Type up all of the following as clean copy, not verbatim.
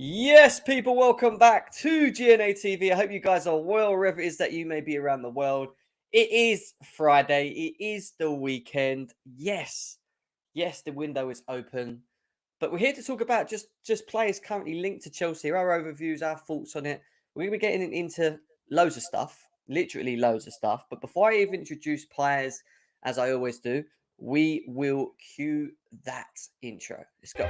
Yes, people, welcome back to GNA TV. I hope you guys are well, wherever it is that you may be around the world. It is Friday. It is the weekend. Yes, the window is open. But we're here to talk about just players currently linked to Chelsea, our overviews, our thoughts on it. We're going to be getting into loads of stuff, literally loads of stuff. But before I even introduce players, as I always do, we will cue that intro. Let's go.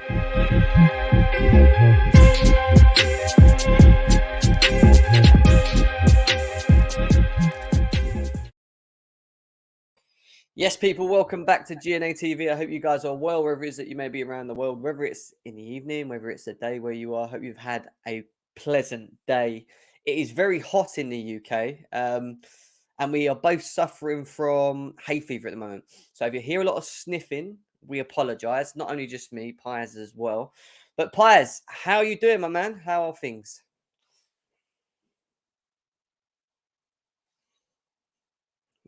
Yes, people, welcome back to GNA TV. I hope you guys are well, wherever it is that you may be around the world, whether it's in the evening, whether it's a day where you are. I hope you've had a pleasant day. It is very hot in the UK, and we are both suffering from hay fever at the moment. So if you hear a lot of sniffing, we apologise. Not only just me, Piers as well. But Piers, how are you doing, my man? How are things?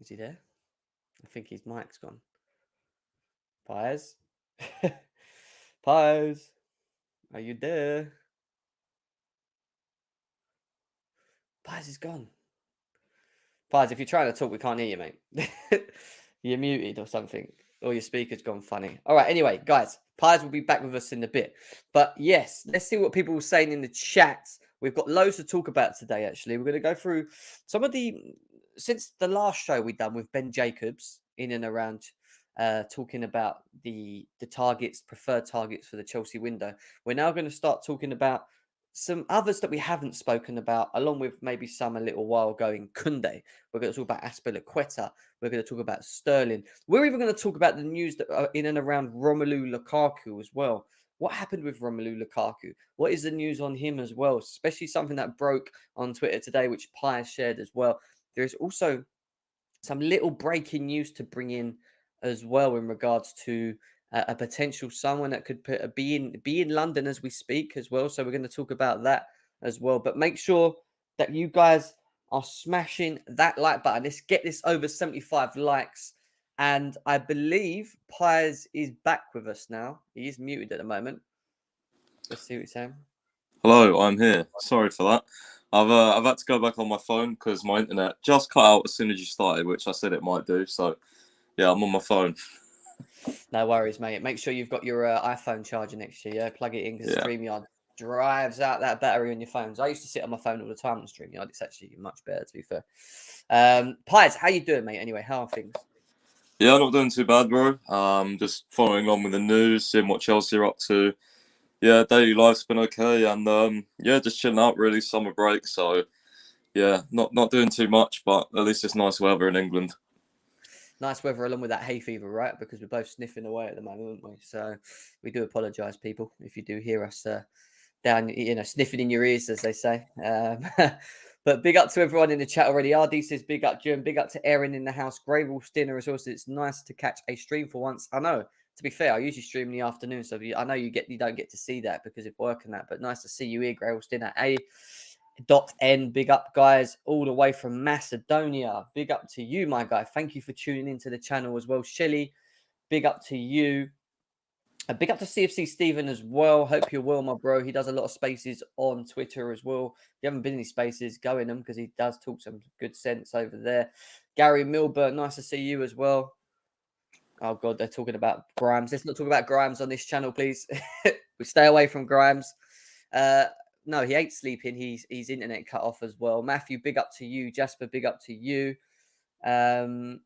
Is he there? I think his mic's gone. Piers? Piers? Are you there? Piers is gone. Piers, if you're trying to talk, we can't hear you, mate. You're muted or something. Or your speaker's gone funny. All right, anyway, guys, Piers will be back with us in a bit. But yes, let's see what people were saying in the chat. We've got loads to talk about today, actually. We're going to go through some of the... Since the last show we done with Ben Jacobs in and around talking about the targets, preferred targets for the Chelsea window, we're now going to start talking about some others that we haven't spoken about, along with maybe some a little while going. Kounde. We're going to talk about Azpilicueta. We're going to talk about Sterling. We're even going to talk about the news that are in and around Romelu Lukaku as well. What happened with Romelu Lukaku? What is the news on him as well? Especially something that broke on Twitter today, which Piers shared as well. There's also some little breaking news to bring in as well in regards to a potential someone that could be in London as we speak as well. So we're going to talk about that as well. But make sure that you guys are smashing that like button. Let's get this over 75 likes. And I believe Piers is back with us now. He is muted at the moment. Let's see what he's saying. Hello, I'm here. Sorry for that. I've had to go back on my phone because my internet just cut out as soon as you started, which I said it might do. So, yeah, I'm on my phone. No worries, mate. Make sure you've got your iPhone charger next to you. Yeah? Plug it in because StreamYard drives out that battery on your phones. I used to sit on my phone all the time on StreamYard. It's actually much better, to be fair. Piers, how you doing, mate? Anyway, how are things? Yeah, not doing too bad, bro. Just following on with the news, seeing what Chelsea are up to. Yeah, daily life's been okay, and yeah, just chilling out really. Summer break, so yeah, not doing too much, but at least it's nice weather in England. Nice weather along with that hay fever, right? Because we're both sniffing away at the moment, aren't we? So we do apologise, people, if you do hear us down, sniffing in your ears, as they say. But big up to everyone in the chat already. RD says big up, Jim. Big up to Erin in the house. Gravel Stinner as well. So it's nice to catch a stream for once. I know. To be fair, I usually stream in the afternoon, so I know you don't get to see that because of work and that. But nice to see you here, Gravel Stinner. A.N. Big up, guys, all the way from Macedonia. Big up to you, my guy. Thank you for tuning into the channel as well. Shelly, big up to you. Big up to CFC Stephen as well. Hope you're well, my bro. He does a lot of spaces on Twitter as well. If you haven't been in these spaces, go in them because he does talk some good sense over there. Gary Milburn, nice to see you as well. Oh, God, they're talking about Grimes. Let's not talk about Grimes on this channel, please. We stay away from Grimes. No, he ain't sleeping. He's internet cut off as well. Matthew, big up to you. Jasper, big up to you. I'm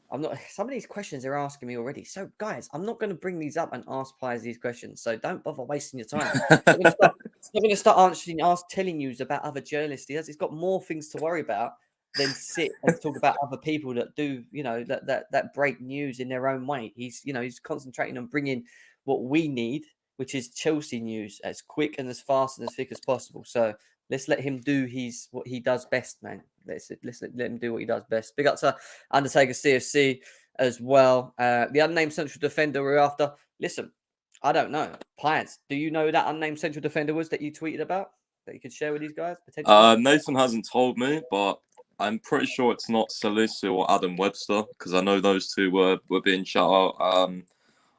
not. Some of these questions they're asking me already. So, guys, I'm not going to bring these up and ask Piers these questions. So don't bother wasting your time. I'm going to start telling you about other journalists. He's got more things to worry about than sit and talk about other people that do, that break news in their own way. He's concentrating on bringing what we need, which is Chelsea news, as quick and as fast and as thick as possible. So let's let him do what he does best, man. Let's let him do what he does best. Big up to Undertaker CFC as well. The unnamed central defender we're after. Listen, I don't know. Piers, do you know who that unnamed central defender was that you tweeted about that you could share with these guys? Potentially? Nathan hasn't told me, but I'm pretty sure it's not Salisu or Adam Webster because I know those two were being shut out.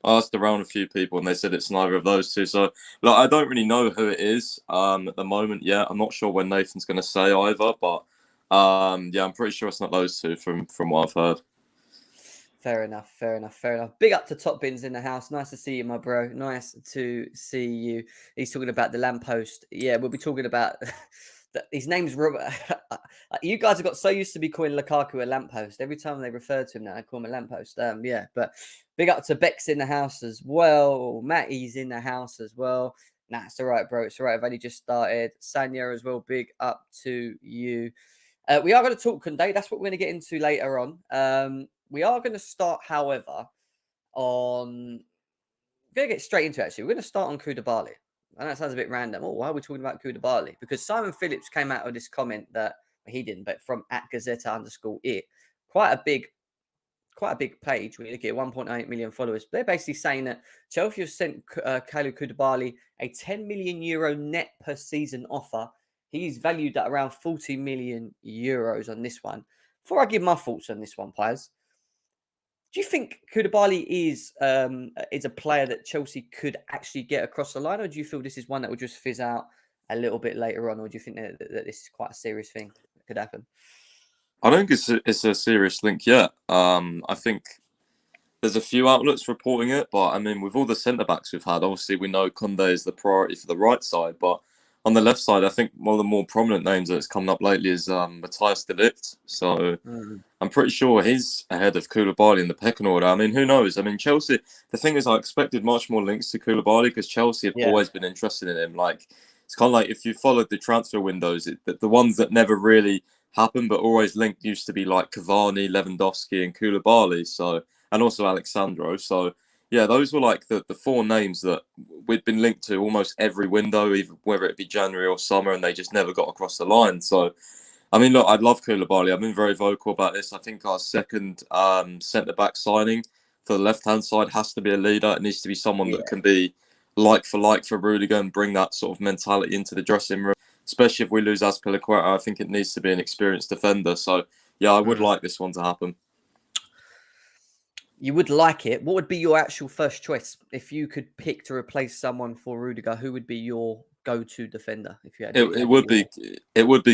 I asked around a few people and they said it's neither of those two. So, like, I don't really know who it is at the moment yet. I'm not sure when Nathan's going to say either, but yeah, I'm pretty sure it's not those two from what I've heard. Fair enough, fair enough, fair enough. Big up to Top Bins in the house. Nice to see you, my bro. Nice to see you. He's talking about the lamppost. Yeah, we'll be talking about his name's Robert. You guys have got so used to be calling Lukaku a lamppost. Every time they refer to him now, I call him a lamppost. Yeah, but big up to Bex in the house as well. Matty's in the house as well. Nah, it's all right, bro. It's all right. I've only just started. Sanya as well. Big up to you. We are going to talk Kounde. That's what we're going to get into later on. We are going to start, however, on... We're going to get straight into it, actually. We're going to start on Koulibaly. I know it sounds a bit random. Oh, why are we talking about Koulibaly? Because Simon Phillips came out with this comment that he didn't, but from @Gazeta_it. Quite a big page. When you look at 1.8 million followers. They're basically saying that Chelsea have sent Kalidou Koulibaly a 10 million euro net per season offer. He's valued at around 40 million euros on this one. Before I give my thoughts on this one, Pies, do you think Koulibaly is a player that Chelsea could actually get across the line, or do you feel this is one that will just fizz out a little bit later on, or do you think that this is quite a serious thing that could happen? I don't think it's a serious link yet. I think there's a few outlets reporting it, but I mean, with all the centre backs we've had, obviously we know Kounde is the priority for the right side, but on the left side, I think one of the more prominent names that's coming up lately is Matthias de Ligt. So I'm pretty sure he's ahead of Koulibaly in the pecking order. I mean, who knows? I mean, Chelsea. The thing is, I expected much more links to Koulibaly because Chelsea have Yeah. always been interested in him. Like, it's kind of like if you followed the transfer windows, the ones that never really happened but always linked used to be like Cavani, Lewandowski, and Koulibaly. So, and also Alexandro. So, yeah, those were like the four names that we'd been linked to almost every window, even whether it be January or summer, and they just never got across the line. So, I mean, look, I'd love Koulibaly. I've been very vocal about this. I think our second centre back signing for the left hand side has to be a leader. It needs to be someone that can be like for Rudiger and bring that sort of mentality into the dressing room. Especially if we lose Azpilicueta, I think it needs to be an experienced defender. So, yeah, I would like this one to happen. You would like it. What would be your actual first choice if you could pick to replace someone for Rudiger? Who would be your go-to defender if you had? It would be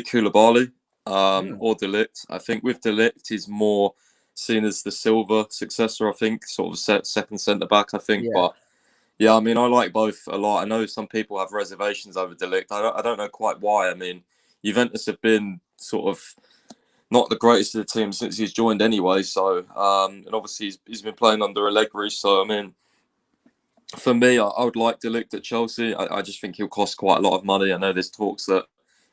Koulibaly or De Ligt. I think with De Ligt, he's more seen as the Silva successor. I think sort of second centre back. I think, but yeah, I mean, I like both a lot. I know some people have reservations over De Ligt. I don't know quite why. I mean, Juventus have been sort of not the greatest of the team since he's joined anyway. So, and obviously he's been playing under Allegri. So, I mean, for me, I would like De Ligt at Chelsea. I just think he'll cost quite a lot of money. I know there's talks that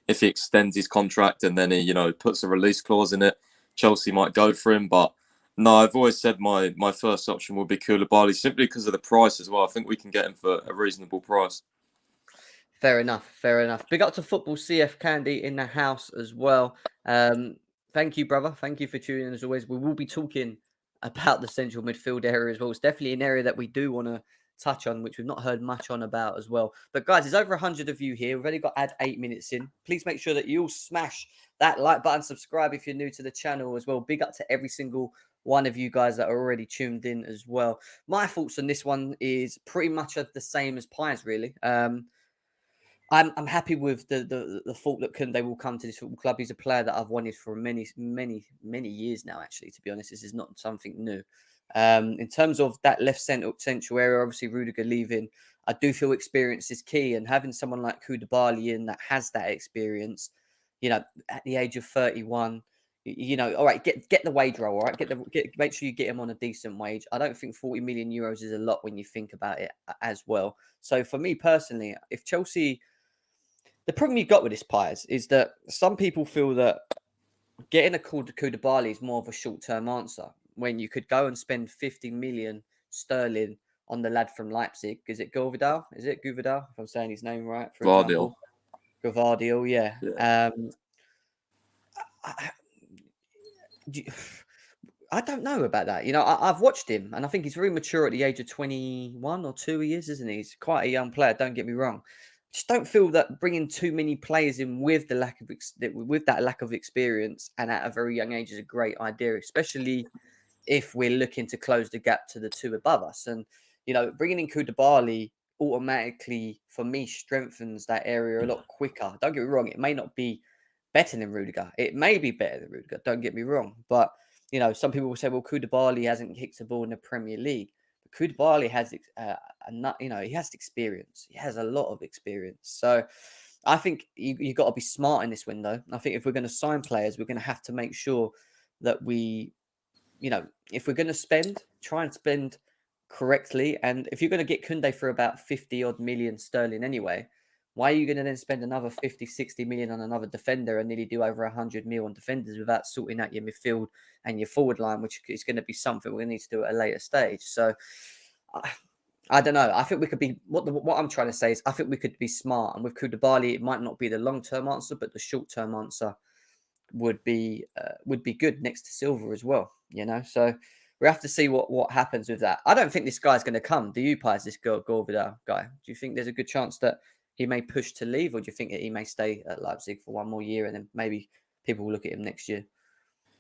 if he extends his contract and then he, puts a release clause in it, Chelsea might go for him. But no, I've always said my first option would be Koulibaly simply because of the price as well. I think we can get him for a reasonable price. Fair enough. Fair enough. Big up to Football CF Candy in the house as well. Thank you, brother. Thank you for tuning in as always. We will be talking about the central midfield area as well. It's definitely an area that we do want to touch on, which we've not heard much on about as well. But guys, there's over 100 of you here. We've only got 8 minutes in. Please make sure that you all smash that like button, subscribe if you're new to the channel as well. Big up to every single one of you guys that are already tuned in as well. My thoughts on this one is pretty much the same as Pies, really. I'm happy with the thought that Kounde will come to this football club. He's a player that I've wanted for many years now. Actually, to be honest, this is not something new. In terms of that left central area, obviously Rudiger leaving, I do feel experience is key, and having someone like Koulibaly in that has that experience, at the age of 31. All right, get the wage roll, all right. Make sure you get him on a decent wage. I don't think 40 million euros is a lot when you think about it as well. So for me personally, if Chelsea, the problem you've got with this, Pies, is that some people feel that getting a Koulibaly is more of a short-term answer when you could go and spend 50 million sterling on the lad from Leipzig. Is it Gvardiol? Is it Gvardiol? If I'm saying his name right, for example. Gvardiol, yeah. I don't know about that. I've watched him, and I think he's very mature at the age of 21 or 2 years, isn't he? He's quite a young player. Don't get me wrong. Just don't feel that bringing too many players in with the that lack of experience and at a very young age is a great idea, especially if we're looking to close the gap to the two above us. And bringing in Koulibaly automatically, for me, strengthens that area a lot quicker. Don't get me wrong, it may not be better than Rudiger. It may be better than Rudiger, don't get me wrong. But, some people will say, well, Koulibaly hasn't kicked a ball in the Premier League. But Koulibaly has, he has experience. He has a lot of experience. So I think you've got to be smart in this window. I think if we're going to sign players, we're going to have to make sure that we, if we're going to spend, try and spend correctly. And if you're going to get Kounde for about 50 odd million sterling anyway, why are you going to then spend another 50, 60 million on another defender and nearly do over 100 mil on defenders without sorting out your midfield and your forward line, which is going to be something we're going to need to do at a later stage. So I don't know. I think we could be, what I'm trying to say is I think we could be smart. And with Koulibaly, it might not be the long-term answer, but the short-term answer would be good next to Silva as well, So we have to see what happens with that. I don't think this guy's going to come. Do you, Pies, this Gorvidal guy? Do you think there's a good chance that he may push to leave, or do you think that he may stay at Leipzig for one more year and then maybe people will look at him next year?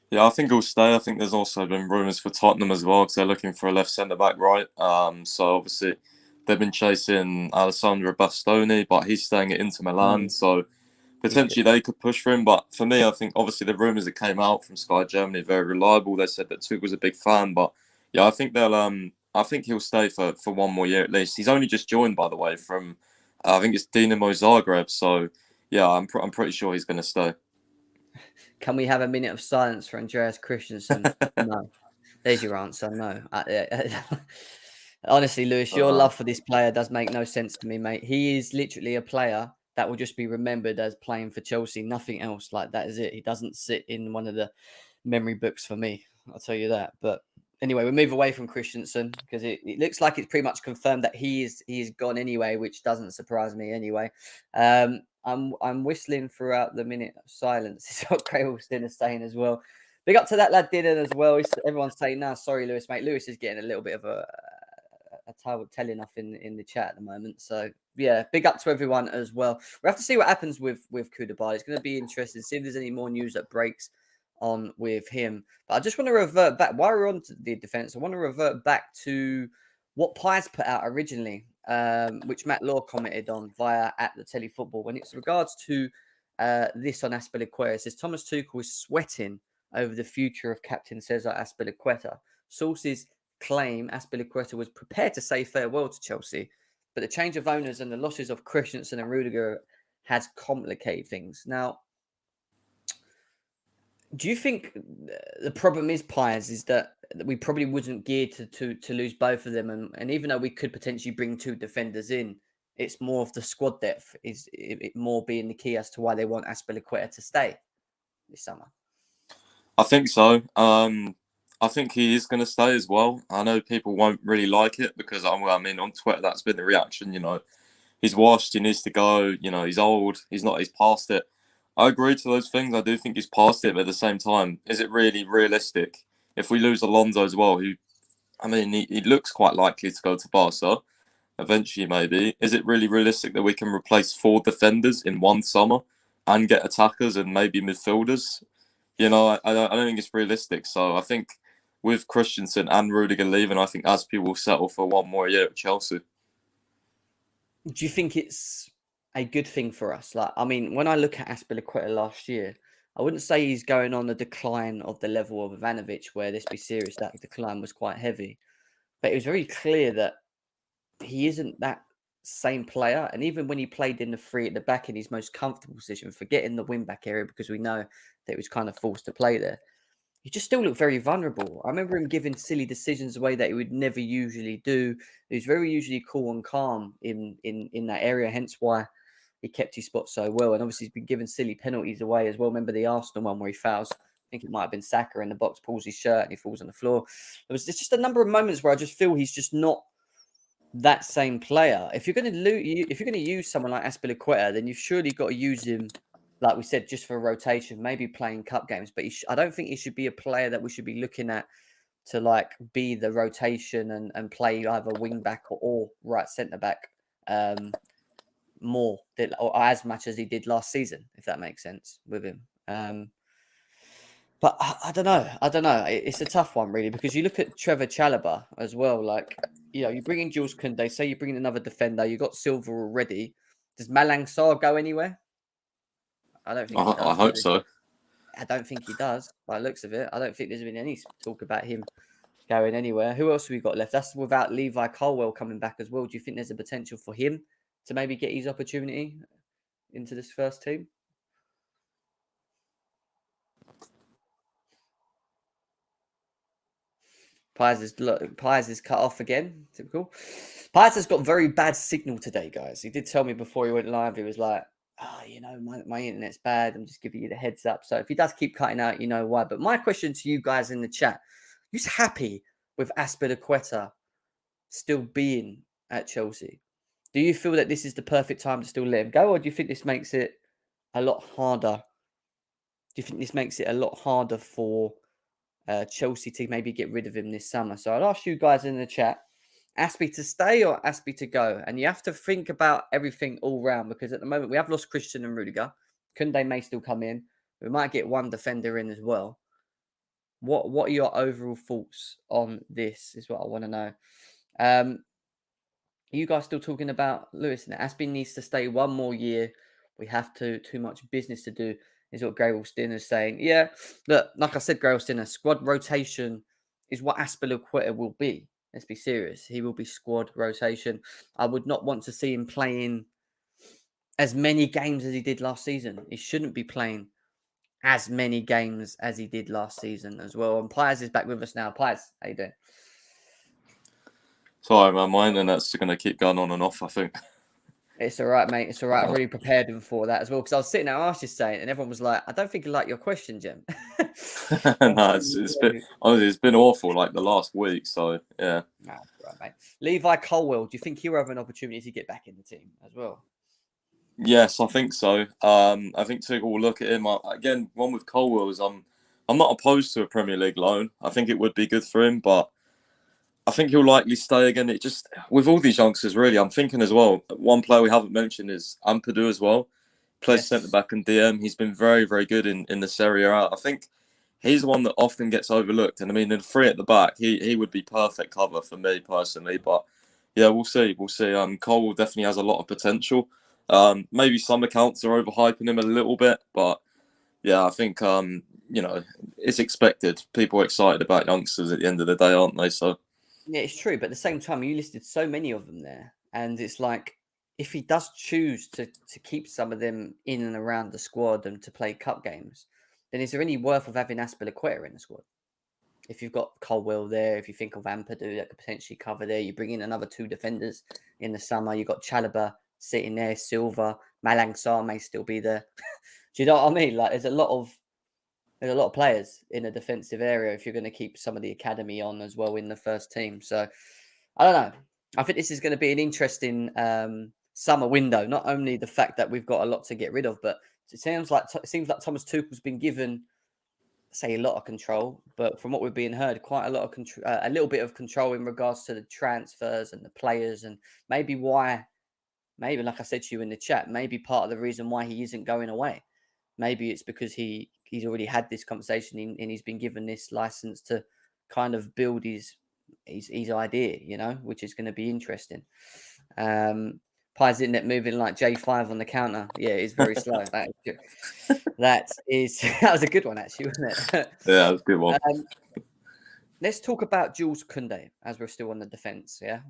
Yeah, I think he'll stay. I think there's also been rumours for Tottenham as well because they're looking for a left centre back, right? So obviously they've been chasing Alessandro Bastoni, but he's staying at Inter Milan. So potentially they could push for him. But for me, I think obviously the rumours that came out from Sky Germany are very reliable. They said that Tuchel was a big fan, but yeah, I think I think he'll stay for one more year at least. He's only just joined, by the way, from I think it's Dinamo Zagreb. So yeah, I'm pretty sure he's going to stay. Can we have a minute of silence for Andreas Christensen? No. There's your answer. No. Honestly, Lewis, your love for this player does make no sense to me, mate. He is literally a player that will just be remembered as playing for Chelsea. Nothing else. Like, that is it. He doesn't sit in one of the memory books for me. I'll tell you that. But anyway, we move away from Christensen because it looks like it's pretty much confirmed that he is gone anyway, which doesn't surprise me anyway. I'm whistling throughout the minute of silence. It's what Graylston is saying as well. Big up to that lad Dylan as well. Everyone's saying, "No, sorry, Lewis, mate." Lewis is getting a little bit of a telling off in the chat at the moment. So yeah, big up to everyone as well. We have to see what happens with Koulibaly. It's going to be interesting. See if there's any more news that breaks on with him. But I just want to revert back while we're on to the defense. I want to revert back to what Pies put out originally, which Matt Law commented on via at the Telefootball. When it's regards to this on Azpilicueta, it says Thomas Tuchel is sweating over the future of Captain Cesar Azpilicueta. Sources claim Azpilicueta was prepared to say farewell to Chelsea, but the change of owners and the losses of Christensen and Rudiger has complicated things. Now, do you think the problem is, Pies, is that we probably wasn't geared to lose both of them, and even though we could potentially bring two defenders in, it's more of the squad depth is it more being the key as to why they want Azpilicueta to stay this summer? I think so. I think he is going to stay as well. I know people won't really like it because I mean on Twitter that's been the reaction. He's washed. He needs to go. He's old. He's past it. I agree to those things. I do think he's past it, but at the same time, is it really realistic if we lose Alonso as well? He looks quite likely to go to Barca eventually. Maybe is it really realistic that we can replace 4 defenders in one summer and get attackers and maybe midfielders? I don't think it's realistic. So I think with Christensen and Rudiger leaving, I think Azpi will settle for one more year at Chelsea. Do you think it's a good thing for us? When I look at Azpilicueta last year, I wouldn't say he's going on the decline of the level of Ivanovic, where, let's be serious, that decline was quite heavy. But it was very clear that he isn't that same player. And even when he played in the 3 at the back in his most comfortable position, forgetting the wing-back area because we know that he was kind of forced to play there, he just still looked very vulnerable. I remember him giving silly decisions away that he would never usually do. He was very usually cool and calm in that area, hence why he kept his spot so well. And obviously he's been given silly penalties away as well. Remember the Arsenal one where he fouls, I think it might have been Saka in the box, pulls his shirt and he falls on the floor. There's just a number of moments where I just feel he's just not that same player. If you're going to use someone like Azpilicueta, then you've surely got to use him, like we said, just for rotation, maybe playing cup games. But I don't think he should be a player that we should be looking at to be the rotation and play either wing back or right centre back more or as much as he did last season, if that makes sense with him. But I don't know. It's a tough one really because you look at Trevor Chalobah as well. you bring in Jules Kounde, say you bring in another defender, you got Silva already. Does Malang Sarr go anywhere? I don't think he I does. hope so. I don't think he does, by the looks of it. I don't think there's been any talk about him going anywhere. Who else have we got left? That's without Levi Colwell coming back as well. Do you think there's a potential for him to maybe get his opportunity into this first team? Pies is cut off again. Typical. Pies has got very bad signal today, guys. He did tell me before he went live, he was like, my internet's bad. I'm just giving you the heads up. So if he does keep cutting out, you know why. But my question to you guys in the chat, who's happy with Azpilicueta still being at Chelsea? Do you feel that this is the perfect time to still let him go? Or do you think this makes it a lot harder? Do you think this makes it a lot harder for Chelsea to maybe get rid of him this summer? So I'll ask you guys in the chat, Aspie to stay or Aspie to go? And you have to think about everything all round, because at the moment we have lost Christian and Rudiger. Kounde may still come in. We might get one defender in as well. What are your overall thoughts on this is what I want to know. Are you guys still talking about Lewis? And Aspie needs to stay one more year. We have too much business to do, is what Gabriel is saying. Yeah, look, like I said, Gabriel, squad rotation is what Azpilicueta will be. Let's be serious. He will be squad rotation. I would not want to see him playing as many games as he did last season. He shouldn't be playing as many games as he did last season as well. And Pies is back with us now. Pies, how you doing? Sorry, man, my internet's going to keep going on and off, I think. It's all right, mate. It's all right. I've really prepared him for that as well, because I was sitting there, I was just saying, and everyone was like, I don't think you like your question, Jim. No, it's been awful like the last week, so yeah. Nah, right, mate. Levi Colwell, do you think he'll have an opportunity to get back in the team as well? Yes, I think so. I think Tuchel will look at him. Again, one with Colwell is I'm not opposed to a Premier League loan. I think it would be good for him, but I think he'll likely stay again. It just, with all these youngsters, really, I'm thinking as well, one player we haven't mentioned is Ampadu as well. Plays centre back and DM. He's been very, very good in the Serie A. I think he's one that often gets overlooked. And I mean, in three at the back, he would be perfect cover for me personally. But yeah, we'll see. Cole definitely has a lot of potential. Maybe some accounts are overhyping him a little bit, but yeah, I think it's expected. People are excited about youngsters at the end of the day, aren't they? So yeah, it's true. But at the same time, you listed so many of them there, and it's like, if he does choose to keep some of them in and around the squad and to play cup games, then is there any worth of having Azpilicueta in the squad? If you've got Colwell there, if you think of Ampadu that could potentially cover there, you bring in another two defenders in the summer. You've got Chalobah sitting there, Silva, Malang Sarr may still be there. Do you know what I mean? Like, there's a lot of players in a defensive area if you're going to keep some of the academy on as well in the first team. So I don't know. I think this is going to be an interesting summer window. Not only the fact that we've got a lot to get rid of, but it seems like Thomas Tuchel's been given, say, a lot of control, but from what we're being heard, quite a lot of control, a little bit of control in regards to the transfers and the players, and maybe like I said to you in the chat, maybe part of the reason why he isn't going away. Maybe it's because he's already had this conversation and he's been given this license to kind of build his idea, which is going to be interesting. Pies internet moving like J5 on the counter. Yeah, it's very slow. That was a good one, actually, wasn't it? yeah, that's a good one. Let's talk about Jules Kounde as we're still on the defense. Yeah,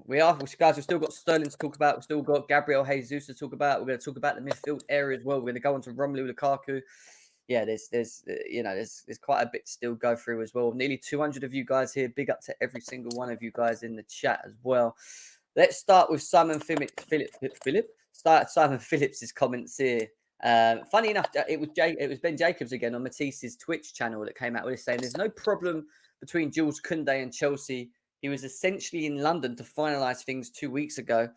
guys. We've still got Sterling to talk about. We've still got Gabriel Jesus to talk about. We're going to talk about the midfield area as well. We're going to go on to Romelu Lukaku. Yeah, there's quite a bit to still go through as well. Nearly 200 of you guys here. Big up to every single one of you guys in the chat as well. Let's start with Simon Phillips' comments here. Funny enough, it was Ben Jacobs again on Matisse's Twitch channel that came out with saying there's no problem between Jules Kounde and Chelsea. He was essentially in London to finalise things 2 weeks ago.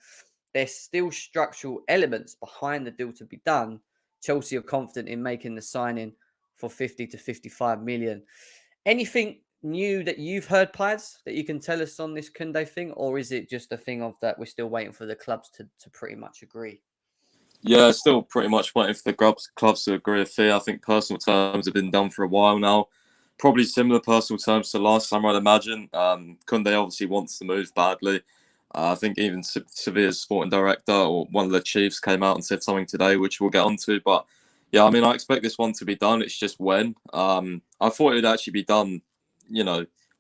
There's still structural elements behind the deal to be done. Chelsea are confident in making the signing for 50 to 55 million. Anything new that you've heard, Pies, that you can tell us on this Kounde thing? Or is it just a thing of that we're still waiting for the clubs to pretty much agree? Yeah, still pretty much waiting for the clubs to agree a fee. I think personal terms have been done for a while now. Probably similar personal terms to last summer, I'd imagine. Kounde obviously wants to move badly. I think even Sevilla's sporting director or one of the chiefs came out and said something today, which we'll get onto. But yeah, I mean, I expect this one to be done. It's just when. I thought it'd actually be done,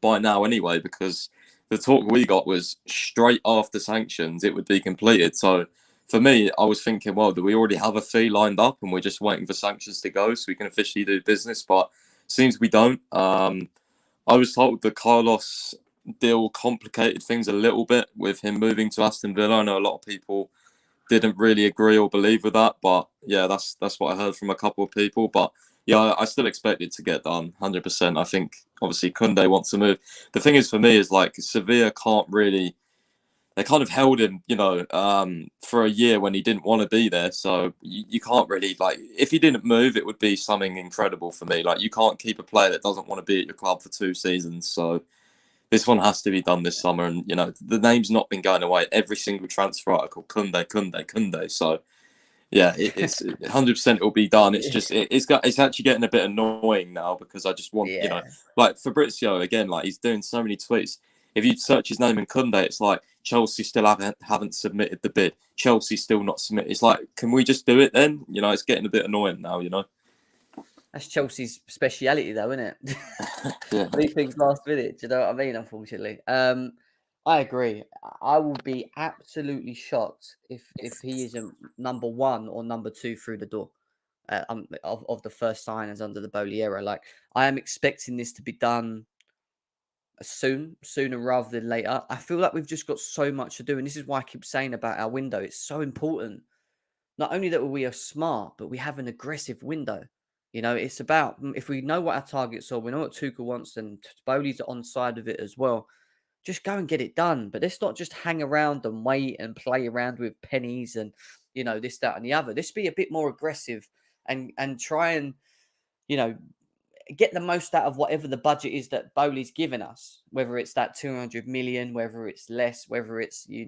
by now anyway, because the talk we got was straight after sanctions it would be completed. So for me, I was thinking, well, do we already have a fee lined up and we're just waiting for sanctions to go so we can officially do business? But seems we don't. I was told the Carlos deal complicated things a little bit with him moving to Aston Villa. I know a lot of people didn't really agree or believe with that, but yeah, that's what I heard from a couple of people. But yeah, I still expect it to get done 100%. I think obviously Kounde wants to move. The thing is for me is like Sevilla can't really. They kind of held him, for a year when he didn't want to be there. So you can't really like if he didn't move, it would be something incredible for me. Like you can't keep a player that doesn't want to be at your club for 2 seasons. So this one has to be done this summer, and the name's not been going away. Every single transfer article, Kounde. So yeah, it's 100% it'll be done. It's just it's actually getting a bit annoying now because I just want Yeah. like Fabrizio again, like he's doing so many tweets. If you search his name in Kounde, it's like Chelsea still haven't submitted the bid. Chelsea still not submitted. It's like, can we just do it then? It's getting a bit annoying now. That's Chelsea's speciality, though, isn't it? Yeah. Leave things last minute. Do you know what I mean? Unfortunately, I agree. I will be absolutely shocked if he isn't number one or number two through the door of the first signers under the Bowley era. Like I am expecting this to be done sooner rather than later. I feel like we've just got so much to do, and this is why I keep saying about our window. It's so important. Not only that we are smart, but we have an aggressive window. It's about if we know what our targets are, we know what Tuchel wants, and Bowley's on side of it as well. Just go and get it done. But let's not just hang around and wait and play around with pennies and this, that, and the other. Let's be a bit more aggressive and try and you know get the most out of whatever the budget is that Bowley's given us, whether it's that 200 million, whether it's less, whether it's, you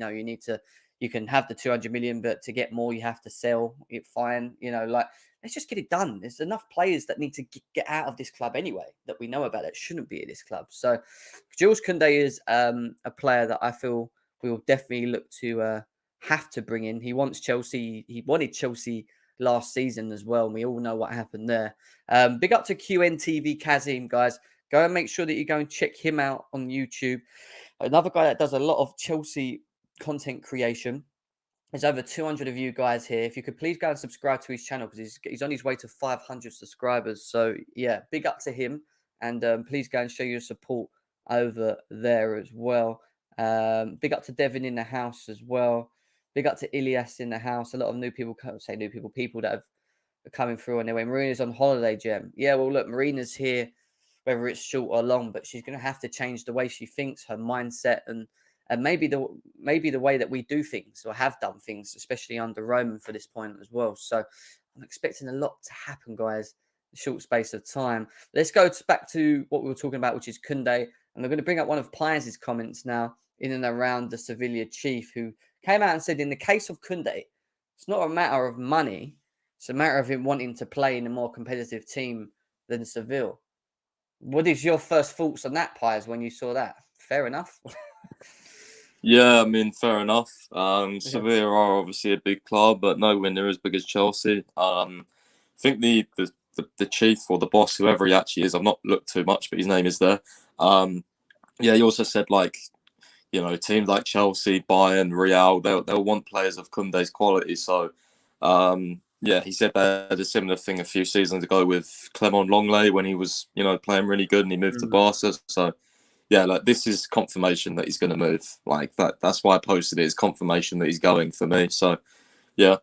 can have the 200 million, but to get more, you have to sell it. Fine. Let's just get it done. There's enough players that need to get out of this club anyway, that we know about that shouldn't be at this club. So Jules Kounde is a player that I feel we will definitely look to have to bring in. He wants Chelsea. He wanted Chelsea last season as well. And we all know what happened there. Big up to QNTV Kazim, guys. Go and make sure that you go and check him out on YouTube. Another guy that does a lot of Chelsea content creation. There's over 200 of you guys here. If you could please go and subscribe to his channel because he's on his way to 500 subscribers. So yeah, big up to him. And please go and show your support over there as well. Big up to Devin in the house as well. Big up to Ilias in the house. A lot of new people, people that have coming through on their way. Marina's on holiday, Gem. Yeah, well, look, Marina's here, whether it's short or long, but she's going to have to change the way she thinks, her mindset, and maybe the way that we do things or have done things, especially under Roman for this point as well. So I'm expecting a lot to happen, guys, in a short space of time. Let's go back to what we were talking about, which is Kounde, and we're going to bring up one of Pies' comments now in and around the Sevilla chief, who came out and said, in the case of Kounde, it's not a matter of money. It's a matter of him wanting to play in a more competitive team than Seville. What is your first thoughts on that, Pies, when you saw that? Fair enough. Yeah, I mean, fair enough. Sevilla are obviously a big club, but nowhere near as big as Chelsea. I think the chief or the boss, whoever he actually is, I've not looked too much, but his name is there. Yeah, he also said teams like Chelsea, Bayern, Real, they'll want players of Kounde's quality. So, yeah, he said they had a similar thing a few seasons ago with Clement Longley when he was playing really good and he moved to Barca. So yeah, like this is confirmation that he's going to move. Like that's why I posted it. It's confirmation that he's going for me. So yeah.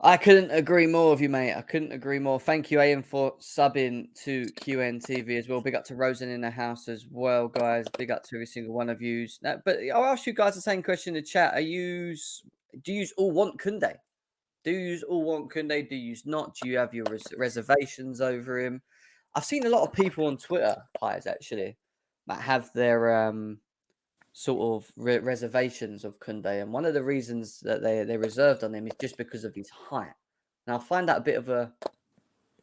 I couldn't agree more with you, mate. I couldn't agree more. Thank you, Ian, for subbing to QNTV as well. Big up to Rosen in the house as well, guys. Big up to every single one of you. But I'll ask you guys the same question in the chat. Do you all want Kounde? Do you all want Kounde? Do you not? Do you have your reservations over him? I've seen a lot of people on Twitter, Pies, actually, that have their sort of reservations of Kounde. And one of the reasons that they're reserved on him is just because of his height. Now, I find that a bit of a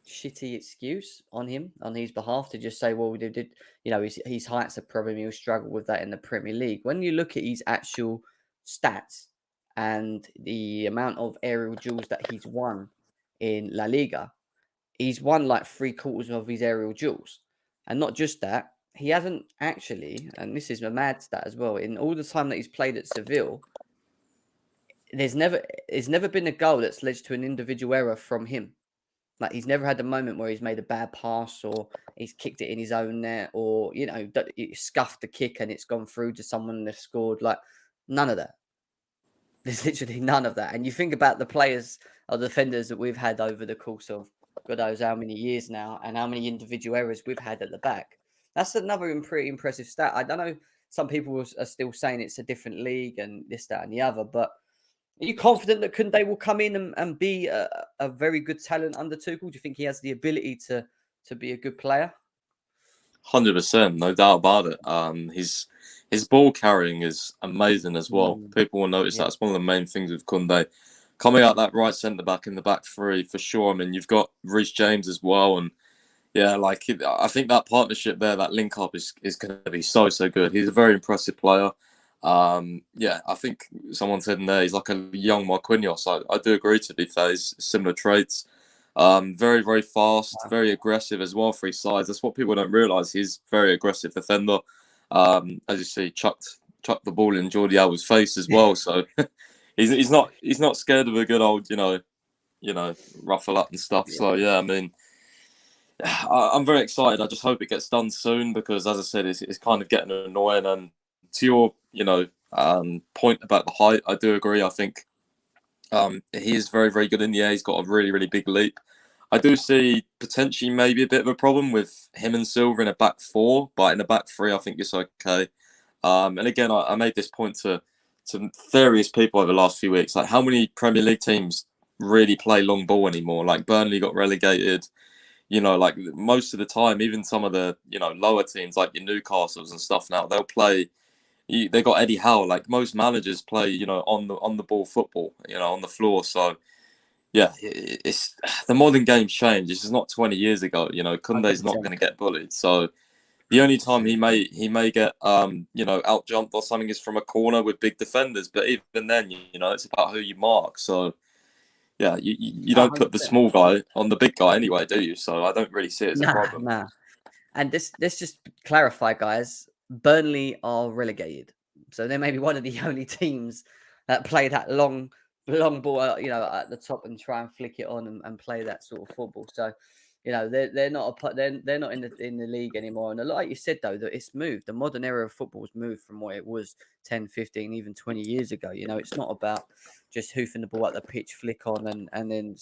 shitty excuse on his behalf to just say, well, we did his height's a problem. He'll struggle with that in the Premier League. When you look at his actual stats and the amount of aerial duels that he's won in La Liga, he's won like 3/4 of his aerial duels. And not just that, he hasn't actually, and this is a mad stat as well, in all the time that he's played at Seville, there's never been a goal that's led to an individual error from him. Like, he's never had a moment where he's made a bad pass or he's kicked it in his own net or, he scuffed the kick and it's gone through to someone and they've scored. Like, none of that. There's literally none of that. And you think about the players or defenders that we've had over the course of God knows how many years now and how many individual errors we've had at the back. That's another pretty impressive stat. I don't know. Some people are still saying it's a different league and this, that, and the other, but are you confident that Kounde will come in and be a very good talent under Tuchel? Do you think he has the ability to be a good player? 100%, no doubt about it. His ball carrying is amazing as well. People will notice Yeah. that's one of the main things with Kounde. Coming out that right centre back in the back three for sure. I mean, you've got Reece James as well, and yeah, I think that partnership there, that link up is going to be so good. He's a very impressive player. Yeah, I think someone said in there he's like a young Marquinhos. I do agree. To be fair, he's similar traits. Very, very fast, very aggressive as well for his size. That's what people don't realise. He's a very aggressive defender. As you see, chucked the ball in Jordi Alba's face as well. So he's not scared of a good old ruffle up and stuff. Yeah. So yeah, I mean, I'm very excited. I just hope it gets done soon because, as I said, it's kind of getting annoying. And to your point about the height, I do agree. I think he is very, very good in the air. He's got a really, really big leap. I do see potentially maybe a bit of a problem with him and Silva in a back four, but in a back three, I think it's okay. And again, I made this point to various people over the last few weeks. Like, how many Premier League teams really play long ball anymore? Like, Burnley got relegated. Like most of the time, even some of the lower teams like your Newcastles and stuff now, they'll play. They got Eddie Howe. Like most managers play, on the ball football, on the floor. So yeah, it's the modern game's changed. This is not 20 years ago. Kounde's not going to get bullied. So the only time he may get out jumped or something is from a corner with big defenders. But even then, it's about who you mark. So yeah, you don't put the 100%. small guy on the big guy anyway, do you? So I don't really see it as a problem. Nah. And let's just clarify, guys. Burnley are relegated, so they may be one of the only teams that play that long ball, at the top and try and flick it on and play that sort of football. So, they're not they're not in the league anymore. And like you said though, that it's moved. The modern era of football has moved from what it was 10, 15, even 20 years ago. It's not about just hoofing the ball at the pitch, flick on, and then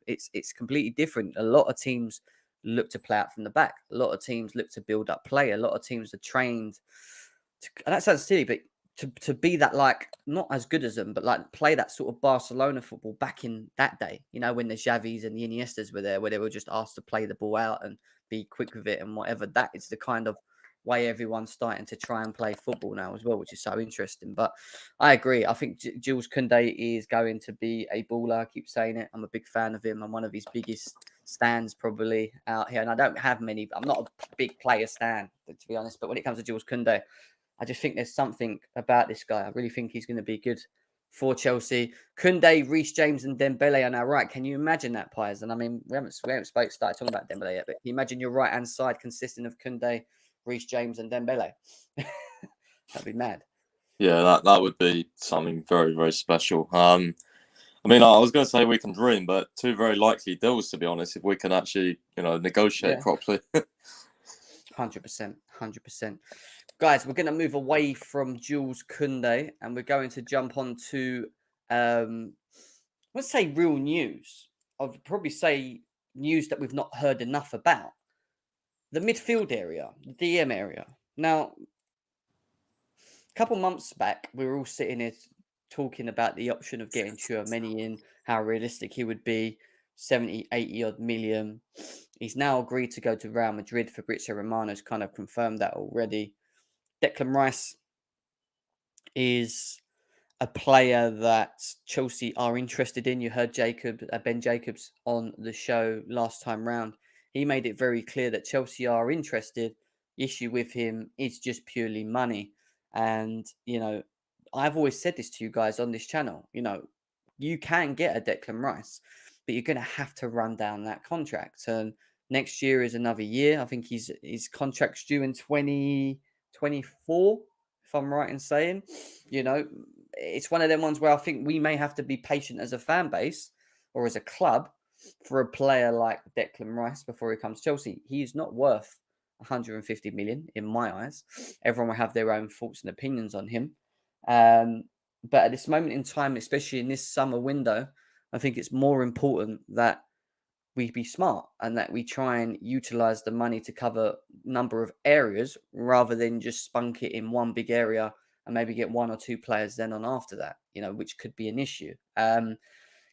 it's completely different. A lot of teams look to play out from the back. A lot of teams look to build up play. A lot of teams are trained and that sounds silly, but to be that, like, not as good as them, but like play that sort of Barcelona football back in that day, when the Xavis and the Iniestas were there, where they were just asked to play the ball out and be quick with it and whatever. That is the kind of way everyone's starting to try and play football now as well, which is so interesting. But I agree. I think Jules Kounde is going to be a baller. I keep saying it. I'm a big fan of him. I'm one of his biggest stands probably out here. And I don't have many. I'm not a big player stan, to be honest. But when it comes to Jules Kounde, I just think there's something about this guy. I really think he's going to be good for Chelsea. Kounde, Reece James, and Dembele are now right. Can you imagine that, Pies? And I mean, we haven't started talking about Dembele yet, but can you imagine your right hand side consisting of Kounde, Reece James, and Dembele? That'd be mad. Yeah, that would be something very, very special. I mean, I was going to say we can dream, but two very likely deals, to be honest, if we can actually, negotiate properly. 100%. 100%. Guys, we're going to move away from Jules Kounde and we're going to jump on to, let's say, real news. I'd probably say news that we've not heard enough about. The midfield area, the DM area. Now, a couple months back, we were all sitting here talking about the option of getting Tchouaméni in, how realistic he would be, 70, 80 odd million. He's now agreed to go to Real Madrid. Fabrizio Romano's kind of confirmed that already. Declan Rice is a player that Chelsea are interested in. You heard Ben Jacobs on the show last time round. He made it very clear that Chelsea are interested. Issue with him is just purely money. And, I've always said this to you guys on this channel. You can get a Declan Rice, but you're going to have to run down that contract. And next year is another year. I think his contract's due in 2024, if I'm right in saying. It's one of them ones where I think we may have to be patient as a fan base or as a club for a player like Declan Rice before he comes to Chelsea. He is not worth 150 million in my eyes. Everyone will have their own thoughts and opinions on him. But at this moment in time, especially in this summer window, I think it's more important that we be smart and that we try and utilize the money to cover a number of areas rather than just spunk it in one big area and maybe get one or two players then on after that, which could be an issue.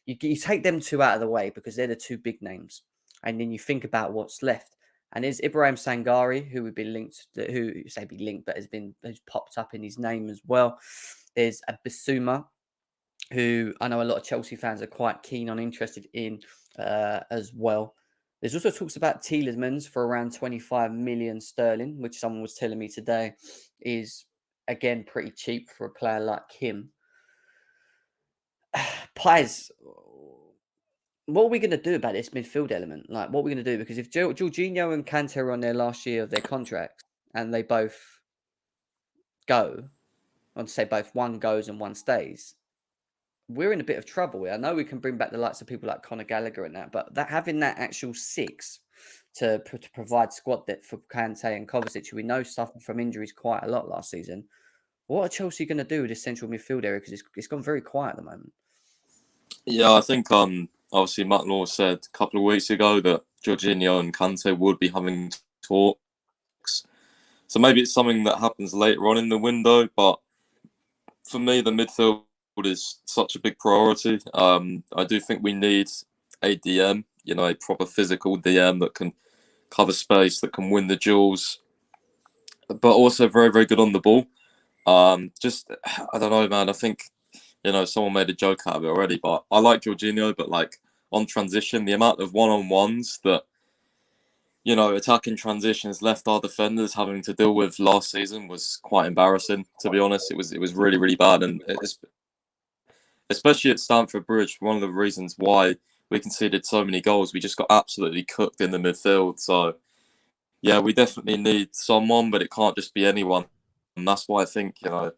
You take them two out of the way because they're the two big names. And then you think about what's left. And there's Ibrahim Sangari, who would be linked, but has popped up in his name as well. There's a Bissouma, who I know a lot of Chelsea fans are quite keen on, interested in as well. There's also talks about Tielemans for around 25 million sterling, which someone was telling me today is, again, pretty cheap for a player like him. Pies, what are we going to do about this midfield element? Like, what are we going to do? Because if Jorginho and Kante are on their last year of their contracts and they both go, I'd say both one goes and one stays, we're in a bit of trouble here. I know we can bring back the likes of people like Conor Gallagher and that, but having that actual six to provide squad depth for Kante and Kovacic, who we know suffered from injuries quite a lot last season. What are Chelsea going to do with this central midfield area? Because it's gone very quiet at the moment. Yeah, I think obviously Matt Law said a couple of weeks ago that Jorginho and Kante would be having talks. So maybe it's something that happens later on in the window, but for me, the midfield is such a big priority. I do think we need a DM, a proper physical DM that can cover space, that can win the duels, but also very, very good on the ball. I don't know, man. I think, someone made a joke out of it already, but I like Jorginho, but like on transition, the amount of one-on-ones that, attacking transitions left our defenders having to deal with last season was quite embarrassing, to be honest. It was really, really bad. And especially at Stamford Bridge, one of the reasons why we conceded so many goals, we just got absolutely cooked in the midfield. So, yeah, we definitely need someone, but it can't just be anyone. And that's why I think, the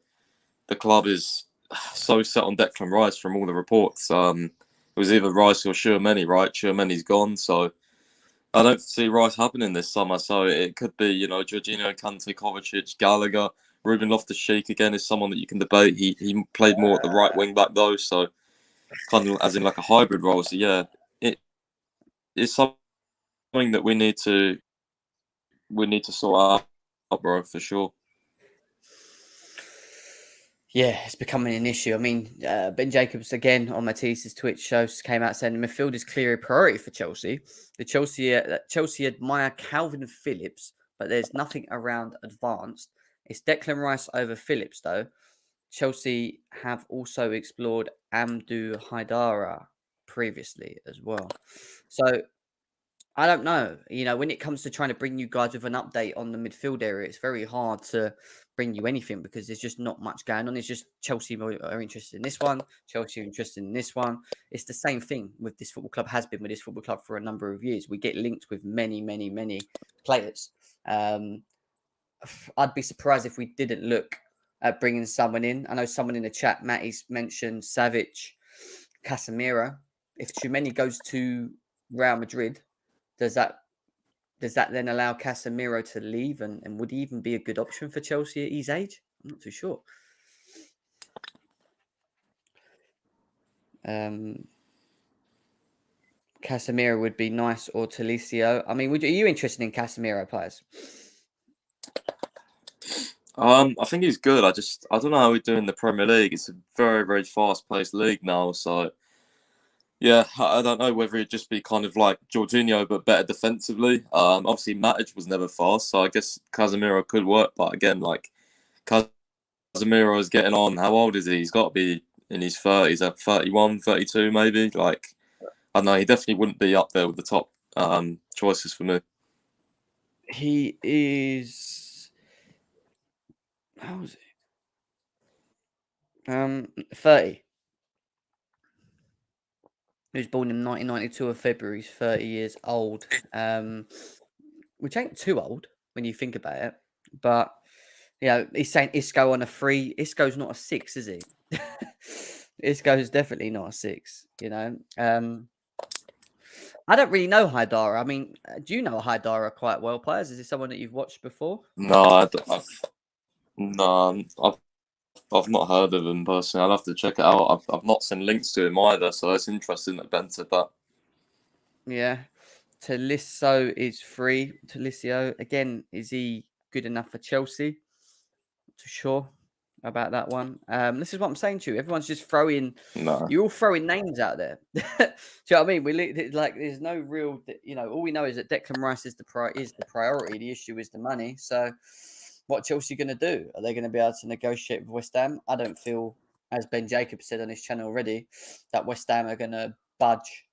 club is so set on Declan Rice from all the reports. It was either Rice or Tchouaméni, right? Tchouaméni's gone, so I don't see Rice happening this summer. So it could be, Jorginho, Kante, Kovacic, Gallagher. Ruben Loftus-Cheek again is someone that you can debate. He played more at the right wing back though, so kind of as in like a hybrid role. So yeah, it is something that we need to sort out, bro, for sure. Yeah, it's becoming an issue. I mean, Ben Jacobs, again, on Matisse's Twitch shows, came out saying the midfield is clearly a priority for Chelsea. Chelsea admire Calvin Phillips, but there's nothing around advanced. It's Declan Rice over Phillips, though. Chelsea have also explored Amdu Haidara previously as well. So, I don't know. When it comes to trying to bring you guys with an update on the midfield area, it's very hard to bring you anything because there's just not much going on. It's just Chelsea are interested in this one, Chelsea are interested in this one. It's the same thing with this football club, has been with this football club for a number of years. We get linked with many, many, many players. I'd be surprised if we didn't look at bringing someone in. I know someone in the chat, Matty's mentioned Savic, Casemiro. If Tchouaméni goes to Real Madrid, does that then allow Casemiro to leave? And would he even be a good option for Chelsea at his age? I'm not too sure. Casemiro would be nice, or Talisio. I mean, are you interested in Casemiro players? I think he's good. I don't know how we do in the Premier League. It's a very, very fast-paced league now, so yeah, I don't know whether it'd just be kind of like Jorginho, but better defensively. Obviously, Matic was never fast, so I guess Casemiro could work. But again, like Casemiro is getting on. How old is he? He's got to be in his 30s, at 31, 32 maybe. Like, I don't know, he definitely wouldn't be up there with the top choices for me. He is. How is it? 30. He was born in 1992 of February. He's 30 years old. Which ain't too old when you think about it. But he's saying Isco on a 3. Isco's not a 6, is he? Isco's definitely not a 6. I don't really know Haidara. I mean, do you know Haidara quite well, Piers? Is this someone that you've watched before? No, no, I've not heard of him personally. I'll have to check it out. I've not seen links to him either, so it's interesting that Ben said that. Yeah. Tolisso is free. Tolisso, again, is he good enough for Chelsea? Not too sure about that one. This is what I'm saying to you. Everyone's just throwing. No. You're all throwing names out there. Do you know what I mean? There's no real. All we know is that Declan Rice is the priority. The issue is the money. So, what Chelsea going to do? Are they going to be able to negotiate with West Ham? I don't feel, as Ben Jacobs said on his channel already, that West Ham are going to budge.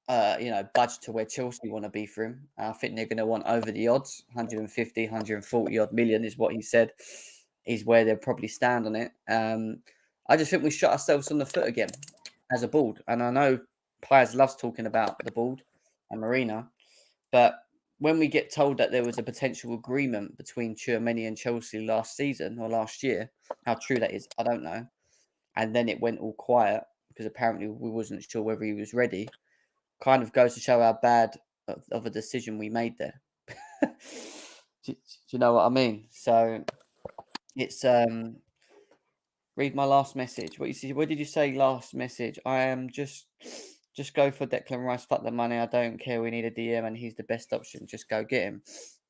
Budge to where Chelsea want to be for him. I think they're going to want over the odds, 150, 140 odd million is what he said, is where they'll probably stand on it. I just think we shot ourselves on the foot again as a board. And I know Piers loves talking about the board and Marina, but when we get told that there was a potential agreement between Tchouaméni and Chelsea last season or last year, how true that is, I don't know. And then it went all quiet because apparently we wasn't sure whether he was ready. Kind of goes to show how bad of a decision we made there. do you know what I mean? So it's read my last message. What did you say last message? I am just go for Declan Rice. Fuck the money. I don't care. We need a DM, and he's the best option. Just go get him.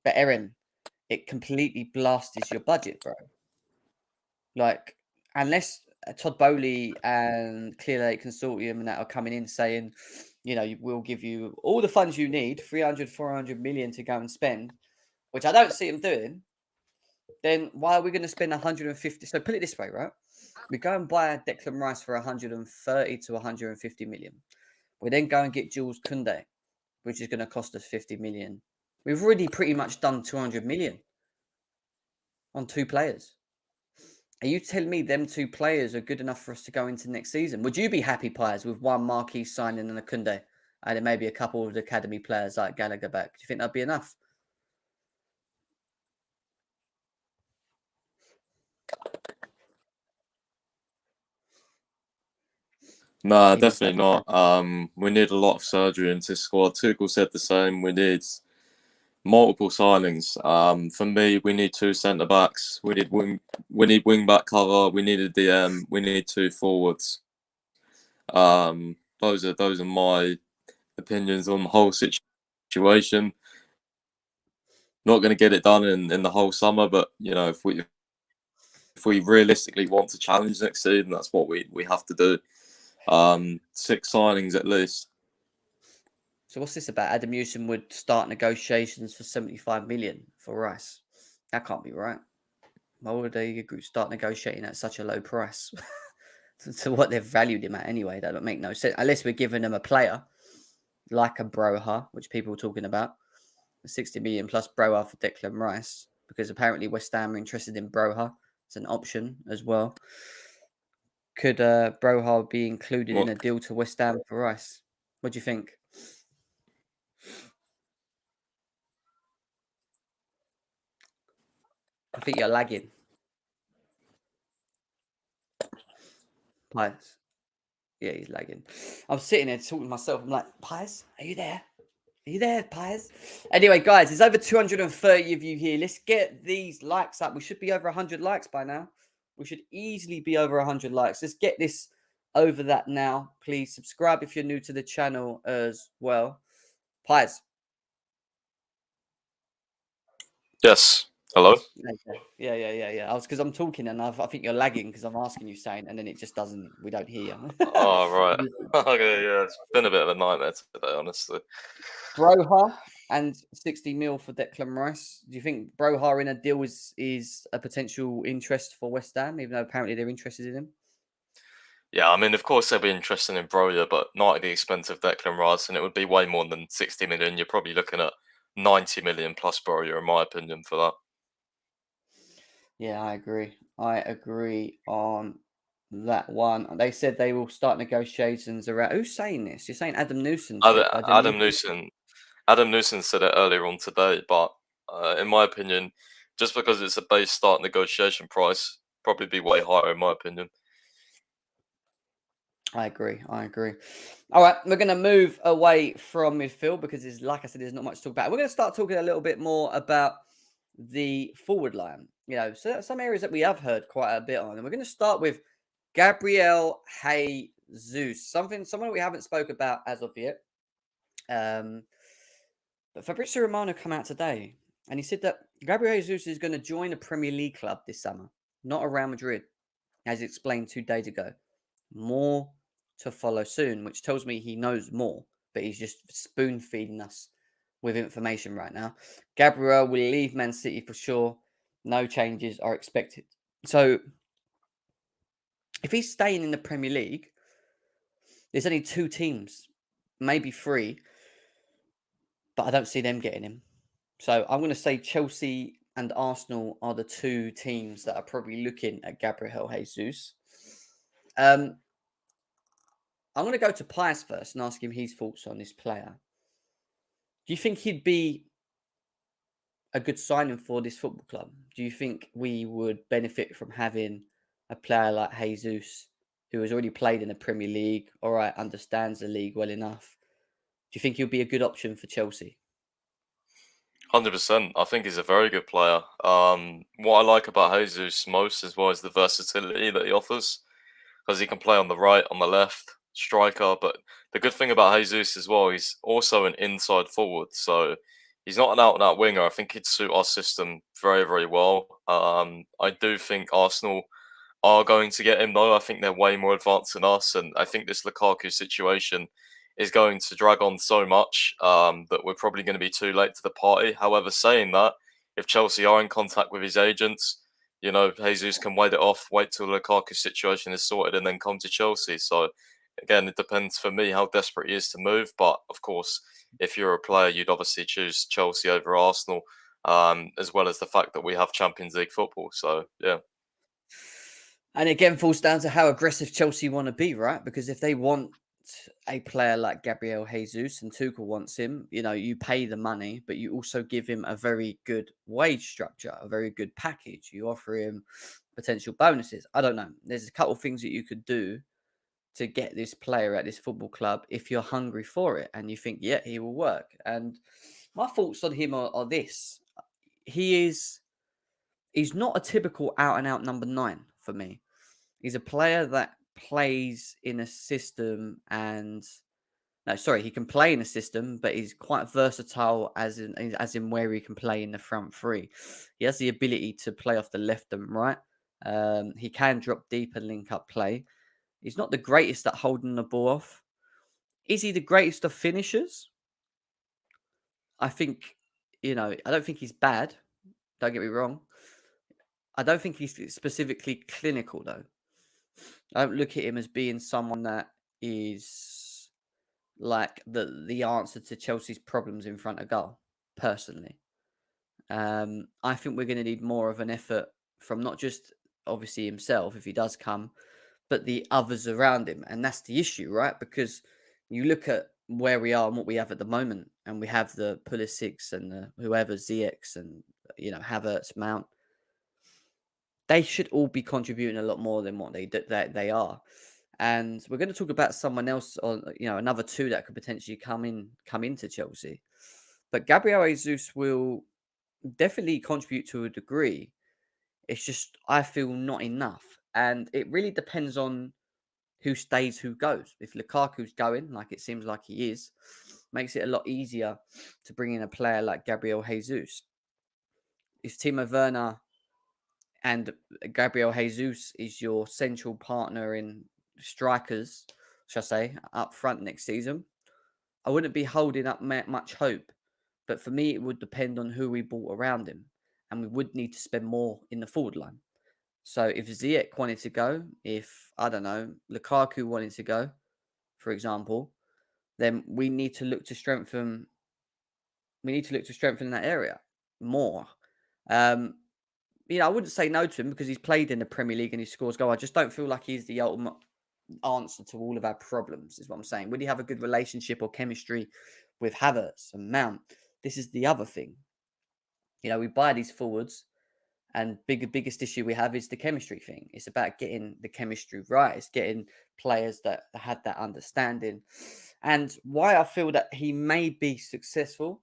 But Erin, it completely blasts your budget, bro. Like unless Todd Bowley and Clear Lake Consortium and that are coming in saying, we'll give you all the funds you need, 300, 400 million to go and spend, which I don't see them doing, then why are we going to spend 150? So put it this way, right? We go and buy Declan Rice for 130 to 150 million. We then go and get Jules Kounde, which is going to cost us 50 million. We've already pretty much done 200 million on 2 players. Are you telling me them 2 players are good enough for us to go into next season? Would you be happy, Piers, with one marquee signing and a Kounde, and then maybe a couple of the academy players like Gallagher back? Do you think that'd be enough? No, definitely not. We need a lot of surgery into this squad. Tuchel said the same. We need multiple signings. For me, we need 2 centre backs. We need wing back cover. We need a DM. We need 2 forwards. Those are my opinions on the whole situation. Not going to get it done in the whole summer, but if we realistically want to challenge next season, that's what we have to do. 6 signings at least. So what's this about? Adam Newsom would start negotiations for 75 million for Rice. That can't be right. Why would they start negotiating at such a low price? to what they've valued him at anyway? That don't make no sense. Unless we're giving them a player like a Broha, which people are talking about. 60 million plus Broha for Declan Rice, because apparently West Ham are interested in Broha. It's an option as well. Could Broha be included in a deal to West Ham for Rice? What do you think? I think you're lagging. Pies. Yeah, he's lagging. I'm sitting there talking to myself. I'm like, Pies, are you there? Are you there, Pies? Anyway, guys, there's over 230 of you here. Let's get these likes up. We should be over 100 likes by now. We should easily be over 100 likes. Let's get this over that now. Please subscribe if you're new to the channel as well. Pies. Yes. Hello? Yeah. Because I'm talking and I think you're lagging because I'm asking you saying, and then it just doesn't, we don't hear you. Oh, right. Okay, yeah, it's been a bit of a nightmare today, honestly. Broha and 60 mil for Declan Rice. Do you think Broha in a deal is a potential interest for West Ham, even though apparently they're interested in him? Yeah, I mean, of course they'll be interested in Broja, but not at the expense of Declan Rice, and it would be way more than 60 million. You're probably looking at 90 million plus Broja, in my opinion, for that. Yeah, I agree. I agree on that one. They said they will start negotiations around. Who's saying this? You're saying Adam Newson said by the Adam Midfield? Newson, Adam Newson said it earlier on today, but in my opinion, just because it's a base start negotiation price, probably be way higher, in my opinion. I agree. I agree. All right, we're going to move away from midfield because, like I said, there's not much to talk about. We're going to start talking a little bit more about the forward line. So some areas that we have heard quite a bit on, and we're going to start with Gabriel Jesus, someone we haven't spoke about as of yet. But Fabrizio Romano come out today, and he said that Gabriel Jesus is going to join a Premier League club this summer, not a Real Madrid, as explained 2 days ago. More to follow soon, which tells me he knows more, but he's just spoon feeding us with information right now. Gabriel will leave Man City for sure. No changes are expected. So, if he's staying in the Premier League, there's only 2 teams, maybe 3, but I don't see them getting him. So, I'm going to say Chelsea and Arsenal are the 2 teams that are probably looking at Gabriel Jesus. I'm going to go to Pius first and ask him his thoughts on this player. Do you think he'd be a good signing for this football club? Do you think we would benefit from having a player like Jesus, who has already played in the Premier League, all right, understands the league well enough? Do you think he'll be a good option for Chelsea? 100%. I think he's a very good player. What I like about Jesus most as well is the versatility that he offers, because he can play on the right, on the left, striker. But the good thing about Jesus as well, he's also an inside forward. So he's not an out and out winger. I think he'd suit our system very, very well. I do think Arsenal are going to get him though. I think they're way more advanced than us, and I think this Lukaku situation is going to drag on so much that we're probably going to be too late to the party. However, saying that, if Chelsea are in contact with his agents, you know, Jesus can wait it off, wait till the Lukaku situation is sorted, and then come to Chelsea. So again, it depends for me how desperate he is to move. But of course, if you're a player, you'd obviously choose Chelsea over Arsenal, as well as the fact that we have Champions League football. So yeah. And again, falls down to how aggressive Chelsea want to be, right? Because if they want a player like Gabriel Jesus and Tuchel wants him, you pay the money, but you also give him a very good wage structure, a very good package. You offer him potential bonuses. I don't know. There's a couple of things that you could do to get this player at this football club if you're hungry for it and you think, yeah, he will work. And my thoughts on him are this. He's not a typical out and out number 9 for me. He's a player that plays in a system he can play in a system, but he's quite versatile as in where he can play in the front three. He has the ability to play off the left and right. He can drop deep and link up play. He's not the greatest at holding the ball off. Is he the greatest of finishers? I think, I don't think he's bad. Don't get me wrong. I don't think he's specifically clinical, though. I don't look at him as being someone that is like the answer to Chelsea's problems in front of goal, personally. I think we're going to need more of an effort from not just obviously himself if he does come, but the others around him. And that's the issue, right? Because you look at where we are and what we have at the moment, and we have the Pulisic and the whoever ZX and Havertz, Mount. They should all be contributing a lot more than what they are. And we're going to talk about someone else, or another 2 that could potentially come into Chelsea. But Gabriel Jesus will definitely contribute to a degree. It's just I feel not enough, and it really depends on who stays, who goes. If Lukaku's going, like it seems like he is, makes it a lot easier to bring in a player like Gabriel Jesus. If Timo Werner and Gabriel Jesus is your central partner in strikers, shall I say, up front next season, I wouldn't be holding up much hope. But for me, it would depend on who we brought around him. And we would need to spend more in the forward line. So if Ziyech wanted to go, if, I don't know, Lukaku wanted to go, for example, then we need to look to strengthen that area more. I wouldn't say no to him because he's played in the Premier League and he scores goal. I just don't feel like he's the ultimate answer to all of our problems, is what I'm saying. Would he have a good relationship or chemistry with Havertz and Mount? This is the other thing. We buy these forwards, and biggest issue we have is the chemistry thing. It's about getting the chemistry right. It's getting players that had that understanding. And why I feel that he may be successful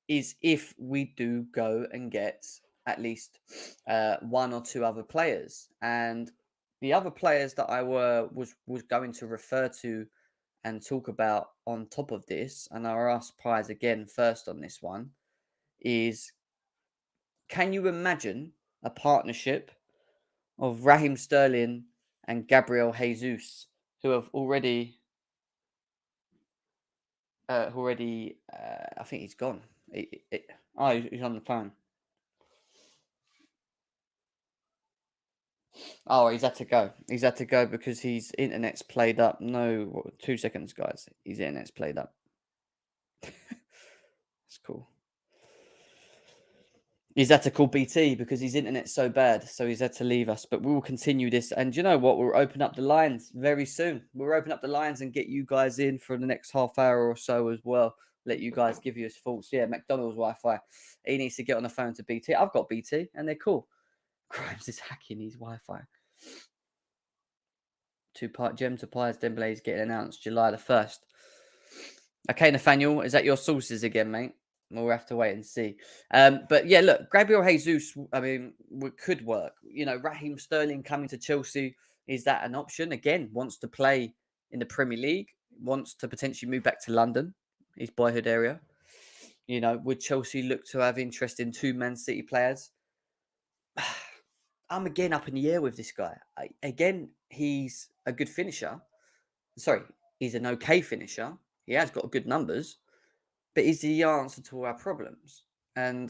is if we do go and get at least one or two other players. And the other players that I was going to refer to and talk about on top of this, and I'll ask Pies again first on this one, is can you imagine a partnership of Raheem Sterling and Gabriel Jesus, who have already, I think he's gone. He's on the phone. Oh, he's had to go. He's had to go because his internet's played up. No, 2 seconds, guys. His internet's played up. That's cool. He's had to call BT because his internet's so bad. So he's had to leave us. But we will continue this. And you know what? We'll open up the lines very soon. We'll open up the lines and get you guys in for the next half hour or so as well. Let you guys give you his thoughts. Yeah, McDonald's Wi-Fi. He needs to get on the phone to BT. I've got BT and they're cool. Grimes is hacking his Wi-Fi. Two-part gem to Pies Dembele is getting announced July the 1st. Okay, Nathaniel, is that your sources again, mate? We'll have to wait and see. But yeah, look, Gabriel Jesus, could work. Raheem Sterling coming to Chelsea, is that an option? Again, wants to play in the Premier League, wants to potentially move back to London, his boyhood area. Would Chelsea look to have interest in two Man City players? I'm again up in the air with this guy. Again, he's a good finisher. Sorry, he's an okay finisher. He has got good numbers, but is the answer to all our problems. And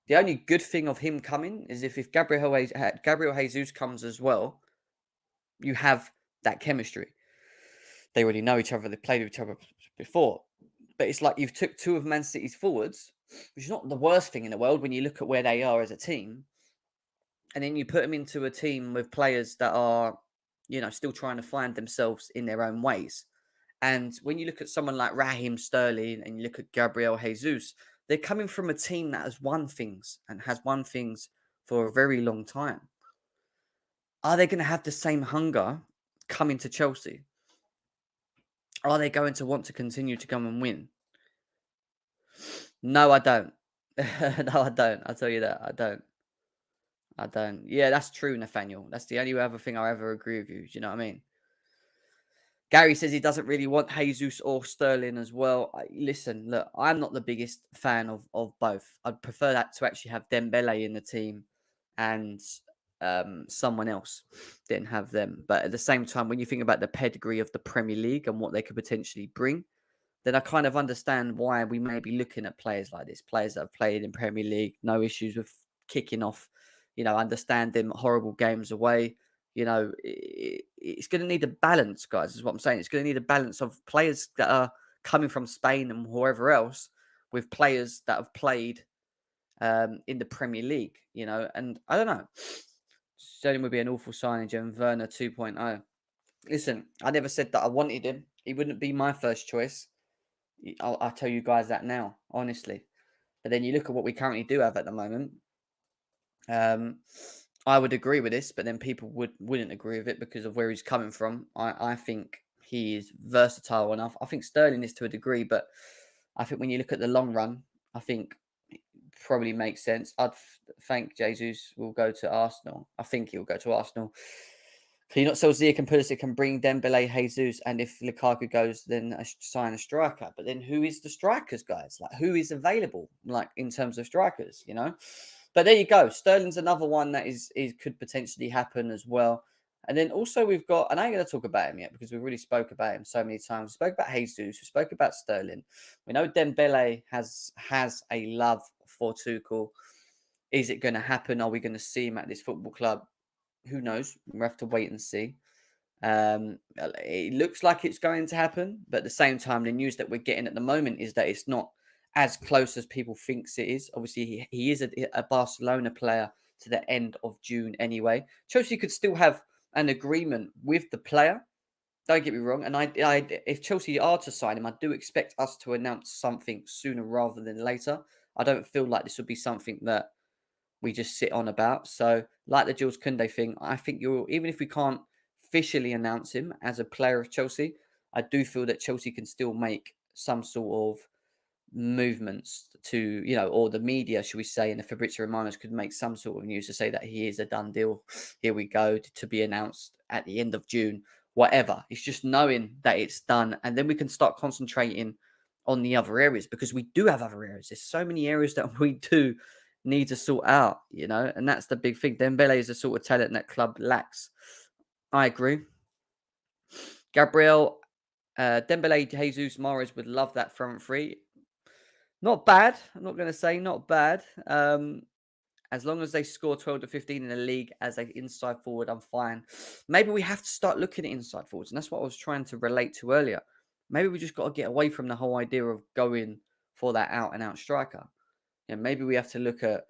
the only good thing of him coming is if Gabriel Jesus comes as well, you have that chemistry. They already know each other. They played with each other before. But it's like you've took two of Man City's forwards, which is not the worst thing in the world when you look at where they are as a team. And then you put them into a team with players that are, still trying to find themselves in their own ways. And when you look at someone like Raheem Sterling and you look at Gabriel Jesus, they're coming from a team that has won things and has won things for a very long time. Are they going to have the same hunger coming to Chelsea? Are they going to want to continue to come and win? No, I don't. No, I don't. I'll tell you that. I don't. Yeah, that's true, Nathaniel. That's the only other thing I ever agree with you. Do you know what I mean? Gary says he doesn't really want Jesus or Sterling as well. Listen, look, I'm not the biggest fan of both. I'd prefer that to actually have Dembele in the team and someone else didn't have them. But at the same time, when you think about the pedigree of the Premier League and what they could potentially bring, then I kind of understand why we may be looking at players like this. Players that have played in Premier League, no issues with kicking off, understand them horrible games away. It's going to need a balance, guys, is what I'm saying. It's going to need a balance of players that are coming from Spain and wherever else with players that have played in the Premier League, and I don't know. Sterling would be an awful signing, Jem Werner 2.0. Listen, I never said that I wanted him. He wouldn't be my first choice. I'll tell you guys that now, honestly. But then you look at what we currently do have at the moment. I would agree with this, but then people wouldn't agree with it because of where he's coming from. I think he is versatile enough. I think Sterling is to a degree, but I think when you look at the long run, I think it probably makes sense. I'd think Jesus will go to Arsenal. I think he'll go to Arsenal. Can you not sell Ziyech and Pulisic and bring Dembele, Jesus, and if Lukaku goes, then sign a striker? But then who is the strikers, guys? Like, who is available, like, in terms of strikers, But there you go. Sterling's another one that is could potentially happen as well. And then also we've got, and I ain't going to talk about him yet because we've really spoke about him so many times. We spoke about Jesus. We spoke about Sterling. We know Dembele has a love for Tuchel. Is it going to happen? Are we going to see him at this football club? Who knows? We'll have to wait and see. It looks like it's going to happen, but at the same time, the news that we're getting at the moment is that it's not as close as people thinks it is. Obviously, he is a Barcelona player to the end of June anyway. Chelsea could still have an agreement with the player. Don't get me wrong. And if Chelsea are to sign him, I do expect us to announce something sooner rather than later. I don't feel like this would be something that we just sit on about. So, like the Jules Kounde thing, I think even if we can't officially announce him as a player of Chelsea, I do feel that Chelsea can still make some sort of movements to, or the media, should we say, and the Fabrizio Romanos could make some sort of news to say that he is a done deal. Here we go, to be announced at the end of June, whatever. It's just knowing that it's done, and then we can start concentrating on the other areas, because we do have other areas. There's so many areas that we do need to sort out, and that's the big thing. Dembele is the sort of talent that club lacks. I agree. Gabriel, Dembele, Jesus, Mahrez would love that front three. Not bad. I'm not going to say not bad. As long as they score 12 to 15 in the league as an inside forward, I'm fine. Maybe we have to start looking at inside forwards. And that's what I was trying to relate to earlier. Maybe we just got to get away from the whole idea of going for that out-and-out striker. Maybe we have to look at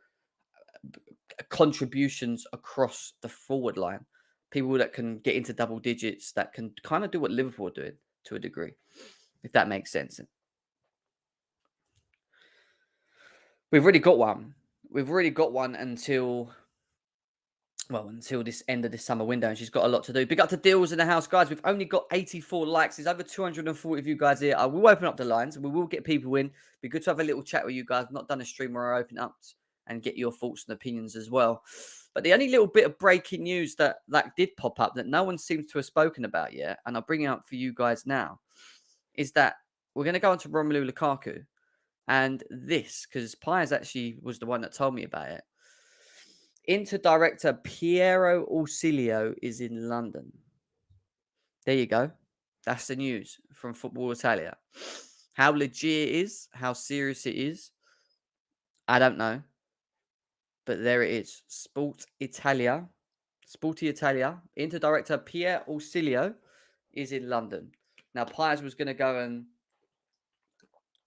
contributions across the forward line. People that can get into double digits, that can kind of do what Liverpool are doing to a degree, if that makes sense. We've already got one. We've already got one until this end of this summer window, and she's got a lot to do. Big up to Deals in the house, guys. We've only got 84 likes. There's over 240 of you guys here. I will open up the lines. We will get people in. Be good to have a little chat with you guys. I've not done a stream where I open up and get your thoughts and opinions as well. But the only little bit of breaking news that did pop up that no one seems to have spoken about yet, and I'll bring it up for you guys now, is that we're going to go on to Romelu Lukaku. And this, because Piers actually was the one that told me about it. Inter director Piero Ausilio is in London. There you go. That's the news from Football Italia. How legit it is, how serious it is, I don't know. But there it is. Sporty Italia. Inter director Piero Ausilio is in London. Now, Piers was going to go and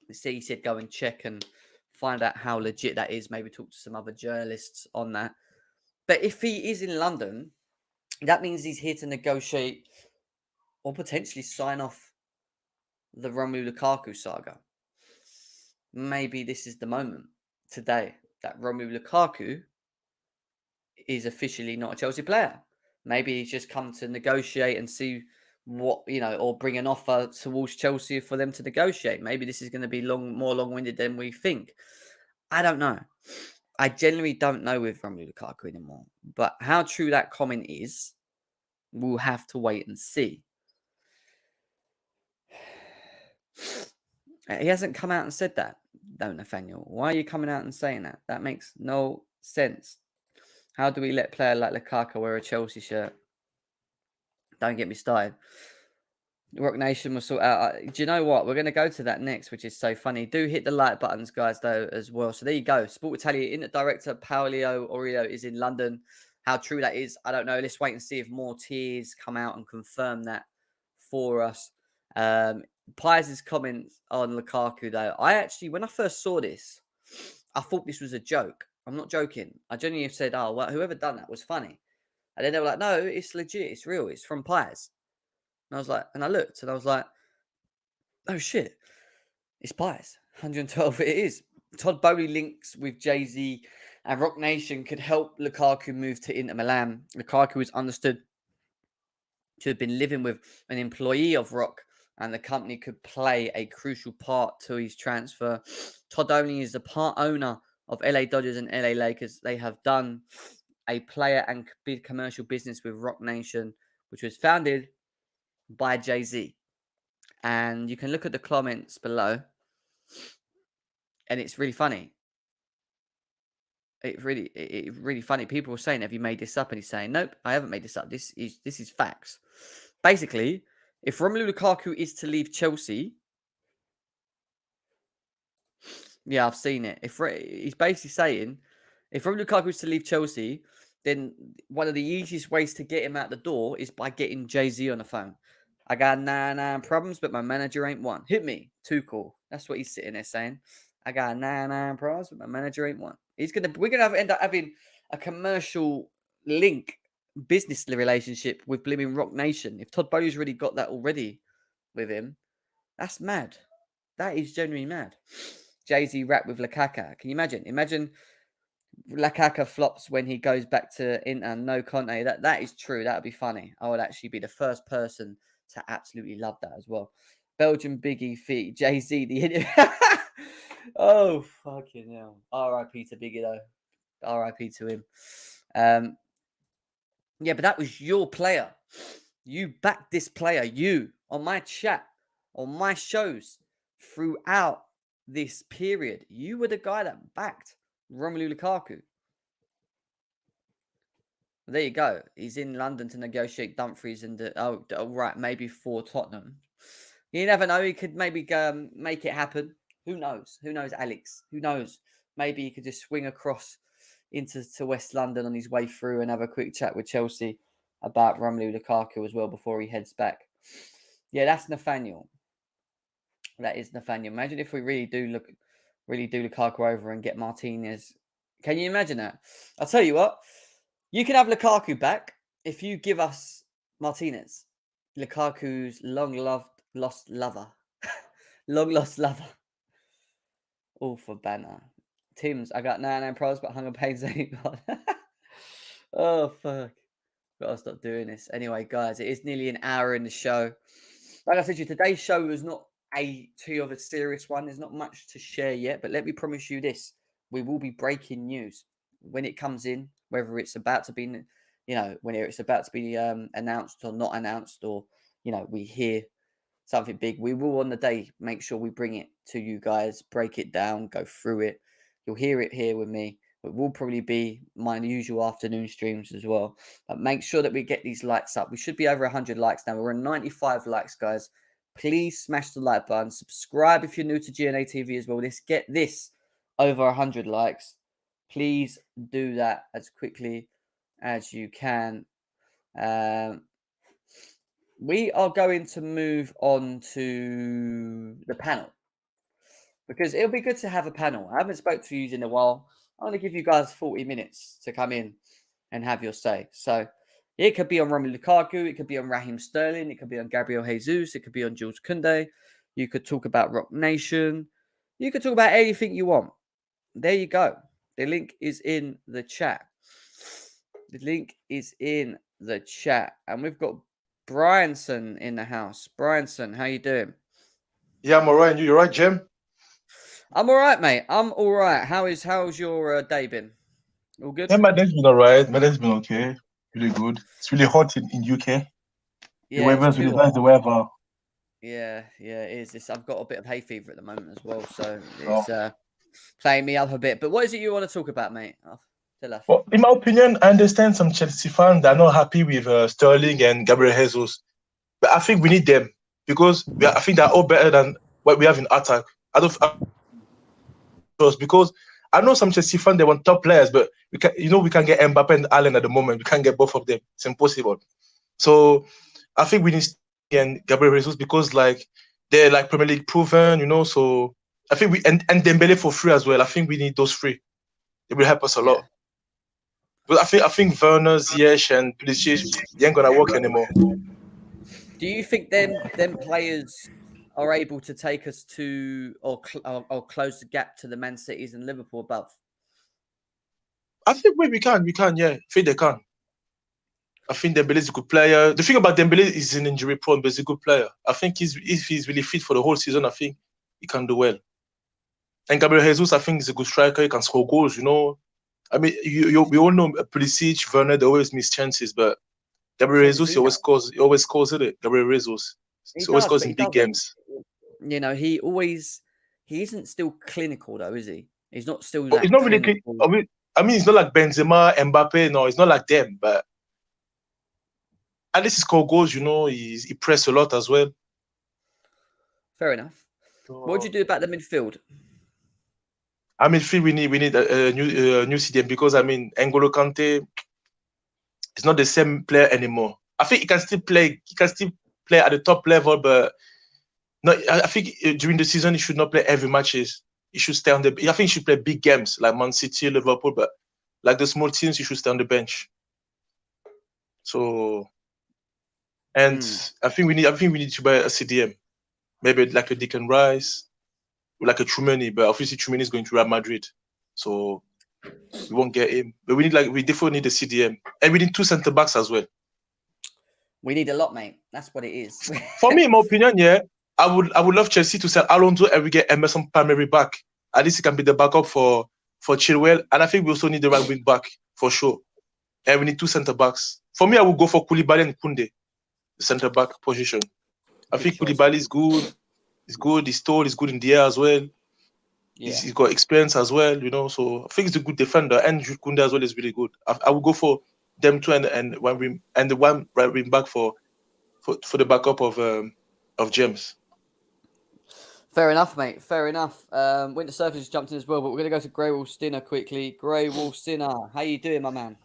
he said go and check and find out how legit that is. Maybe talk to some other journalists on that. But if he is in London, that means he's here to negotiate or potentially sign off the Romelu Lukaku saga. Maybe this is the moment today that Romelu Lukaku is officially not a Chelsea player. Maybe he's just come to negotiate and see what, or bring an offer towards Chelsea for them to negotiate. Maybe this is going to be more long-winded than we think. I don't know. I genuinely don't know with Romelu Lukaku anymore. But how true that comment is, we'll have to wait and see. He hasn't come out and said that, though, Nathaniel. Why are you coming out and saying that? That makes no sense. How do we let a player like Lukaku wear a Chelsea shirt? Don't get me started. Rock Nation will sort out. Do you know what? We're going to go to that next, which is so funny. Do hit the like buttons, guys, though, as well. So there you go. Sport Italia Inter director Paolo Orio is in London. How true that is, I don't know. Let's wait and see if more tears come out and confirm that for us. Pies' comments on Lukaku, though. I actually, when I first saw this, I thought this was a joke. I'm not joking. I genuinely said, oh, well, whoever done that was funny. And then they were like, no, it's legit. It's real. It's from Pies. And I was like, and I looked and I was like, oh shit, it's Pies. 112 it is. Todd Bowley links with Jay-Z and Rock Nation could help Lukaku move to Inter Milan. Lukaku is understood to have been living with an employee of Rock, and the company could play a crucial part to his transfer. Todd Bowley is the part owner of LA Dodgers and LA Lakers. They have done a player and big commercial business with Rock Nation, which was founded by Jay-Z. And you can look at the comments below, and it's really funny. It's really funny. People were saying, have you made this up? And he's saying, nope, I haven't made this up. This is facts. Basically, if Romelu Lukaku is to leave Chelsea, yeah, I've seen it. He's basically saying, If Romelu Lukaku was to leave Chelsea, then one of the easiest ways to get him out the door is by getting Jay-Z on the phone. I got 9 problems, but my manager ain't one. Hit me, Tuchel. That's what he's sitting there saying. I got 9 problems, but my manager ain't one. We're gonna end up having a commercial link, business relationship with Blooming Rock Nation. If Todd Bowley's already got that already with him, that's mad. That is genuinely mad. Jay-Z rap with Lukaku. Can you imagine? Imagine Lukaku flops when he goes back to Inter. No Conte. That is true. That would be funny. I would actually be the first person to absolutely love that as well. Belgian Biggie feet. Jay-Z. The oh, fucking hell. R.I.P. to Biggie, though. R.I.P. to him. Yeah, but that was your player. You backed this player. You, on my chat, on my shows, throughout this period, you were the guy that backed Romelu Lukaku. There you go. He's in London to negotiate Dumfries and right, maybe for Tottenham. You never know. He could maybe make it happen. Who knows? Who knows, Alex? Who knows? Maybe he could just swing across into West London on his way through and have a quick chat with Chelsea about Romelu Lukaku as well before he heads back. Yeah, that's Nathaniel. That is Nathaniel. Imagine if we really do Lukaku over and get Martinez. Can you imagine that? I'll tell you what. You can have Lukaku back if you give us Martinez, Lukaku's long-lost lover. Long-lost lover. All for banner. Tim's, I got 99 pros, but hunger pains ain't got. Oh, fuck. Gotta stop doing this. Anyway, guys, it is nearly an hour in the show. Like I said to you, today's show was not too of a serious one. There's not much to share yet, but let me promise you this. We will be breaking news when it comes in, whether it's about to be, when it's about to be announced or not announced, or, we hear something big. We will on the day make sure we bring it to you guys, break it down, go through it. You'll hear it here with me. It will probably be my usual afternoon streams as well. But make sure that we get these likes up. We should be over 100 likes now. We're at 95 likes, guys. Please smash the like button. Subscribe if you're new to GNA TV as well. Let's get this over 100 likes. Please do that as quickly as you can. We are going to move on to the panel because it'll be good to have a panel. I haven't spoke to you in a while. I want to give you guys 40 minutes to come in and have your say. So it could be on Romelu Lukaku. It could be on Raheem Sterling. It could be on Gabriel Jesus. It could be on Jules Kounde. You could talk about Rock Nation. You could talk about anything you want. There you go. The link is in the chat. The link is in the chat. And we've got Bryanson in the house. Bryanson, how you doing? Yeah, I'm all right. You all right, Jim? I'm all right, mate. I'm all right. How's your day been? All good? Yeah, my day's been all right. My day's been okay. Really good. It's really hot in UK. Yeah, the weather's really nice, the weather. Yeah, it is. I've got a bit of hay fever at the moment as well, so it's playing me up a bit. But what is it you want to talk about, mate? Tell us. Well, in my opinion, I understand some Chelsea fans that are not happy with Sterling and Gabriel Jesus. But I think we need them because I think they're all better than what we have in attack. Because I know some Chelsea fans, they want top players, but we can get Mbappe and Allen at the moment. We can't get both of them. It's impossible. So I think we need and Gabriel Jesus because they're Premier League proven, so I think and Dembele for free as well. I think we need those three. It will help us a lot. But I think Werner, Ziyech, and Pulisic, they ain't gonna work anymore. Do you think them players are able to take us to or close the gap to the Man Cities and Liverpool above? I think we can. Yeah, I think they can. I think Dembele is a good player. The thing about Dembele is an injury prone, but he's a good player. I think if he's really fit for the whole season, I think he can do well. And Gabriel Jesus, I think, is a good striker. He can score goals. I mean, we all know Pulisic, Werner, they always miss chances, but Gabriel Jesus, he always scores it. Gabriel Jesus, he always scores in big games. He isn't still clinical though, is he? He's not still. He's not really clinical. I mean, it's not like Benzema, Mbappe. No, it's not like them. But at least he scores goals. He pressed a lot as well. Fair enough. What would you do about the midfield? I mean, we need a new CDM because I mean, N'Golo Kante is not the same player anymore. I think he can still play. He can still play at the top level, but no. I think during the season he should not play every matches. He should stay on the. I think he should play big games like Man City, Liverpool, but like the small teams, he should stay on the bench. So, and I think we need to buy a CDM, maybe like a Declan Rice, or like a Tchouameni, but obviously Tchouameni is going to Real Madrid, so we won't get him. But we definitely need a CDM, and we need 2 centre backs as well. We need a lot, mate. That's what it is. For me, in my opinion, yeah, I would love Chelsea to sell Alonso and we get Emerson Palmieri back. At least he can be the backup for Chilwell, and I think we also need the right wing back for sure. And we need 2 centre backs. For me, I would go for Koulibaly and Kounde, the centre back position. I think Koulibaly is good. He's good. He's tall. He's good in the air as well. Yeah. He's got experience as well, So I think he's a good defender, and Jules Kounde as well is really good. I would go for them two and the one right wing back for the backup of James. Fair enough, mate. Fair enough. Winter Surface just jumped in as well, but we're going to go to Grey Wolf Stinner quickly. Grey Wolf Stinner, how you doing, my man?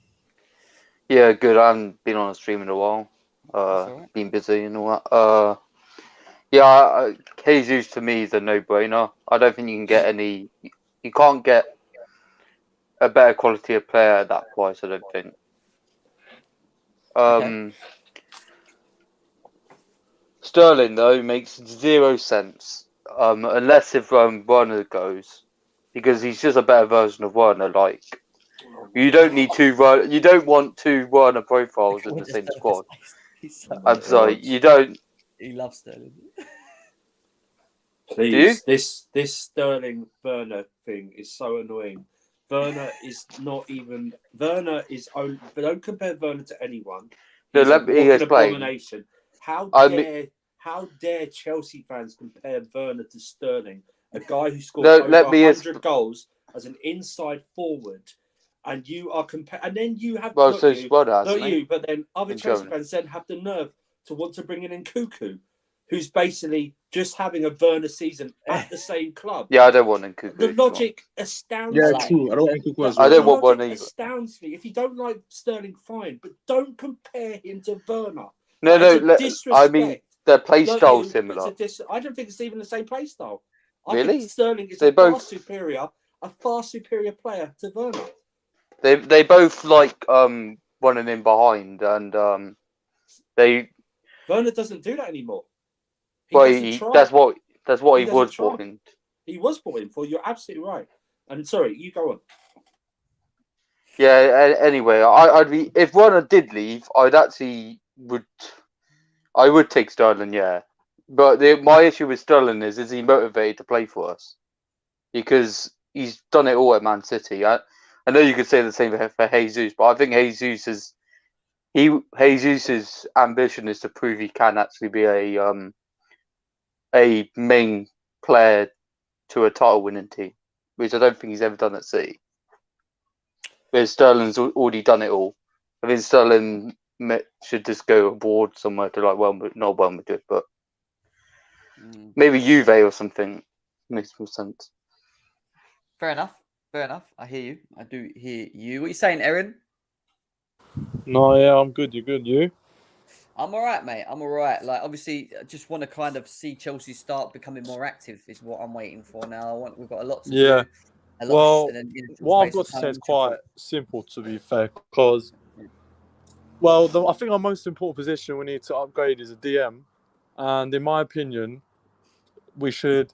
Yeah, good. I haven't been on a stream in a while. Right. Been busy and all that. Yeah, Jesus to me is a no-brainer. I don't think you can get any. You can't get a better quality of player at that price. I don't think. Okay. Sterling though makes 0 sense. Unless if Werner goes, because he's just a better version of Werner. Like you don't need two. You don't want 2 Werner profiles in the same squad. I'm sorry, you don't. He loves Sterling. Please, this Sterling Werner thing is so annoying. Werner is not even. Werner is only. But don't compare Werner to anyone. No, He's let a me walking explain. abomination. How dare Chelsea fans compare Werner to Sterling, a guy who scored over 100 goals as an inside forward, and you are and then you have Well, so Squad has, not you, but then other Chelsea fans then have the nerve to want to bring in Nkunku, who's basically just having a Werner season at the same club. Yeah, I don't want Nkunku. The logic astounds me. me. True. I don't want Nkunku as well. I don't want one either. Astounds me. If you don't like Sterling, fine, but don't compare him to Werner. No. I mean, their play style similar. I don't think it's even the same play style. Really? I think Sterling is a far superior player to Werner. They both like running in behind, and Werner doesn't do that anymore. That's what he was brought in. He was brought in for. You're absolutely right. And sorry, you go on. Yeah. Anyway, I'd be if Werner did leave, I would take Sterling. Yeah, but my issue with Sterling is he motivated to play for us? Because he's done it all at Man City. I know you could say the same for Jesus, but I think Jesus's ambition is to prove he can actually be a main player to a title-winning team, which I don't think he's ever done at City. Whereas Sterling's already done it all. I think Sterling should just go abroad somewhere to not Madrid, but maybe Juve or something. Makes more sense. Fair enough. I hear you. I do hear you. What are you saying, Erin? No, yeah, I'm good. You good? You? I'm all right, mate. I'm all right. Like, obviously, I just want to kind of see Chelsea start becoming more active is what I'm waiting for now. We've got a lot to do. What I've got to say is quite simple, to be fair, because, I think our most important position we need to upgrade is a DM. And in my opinion, we should...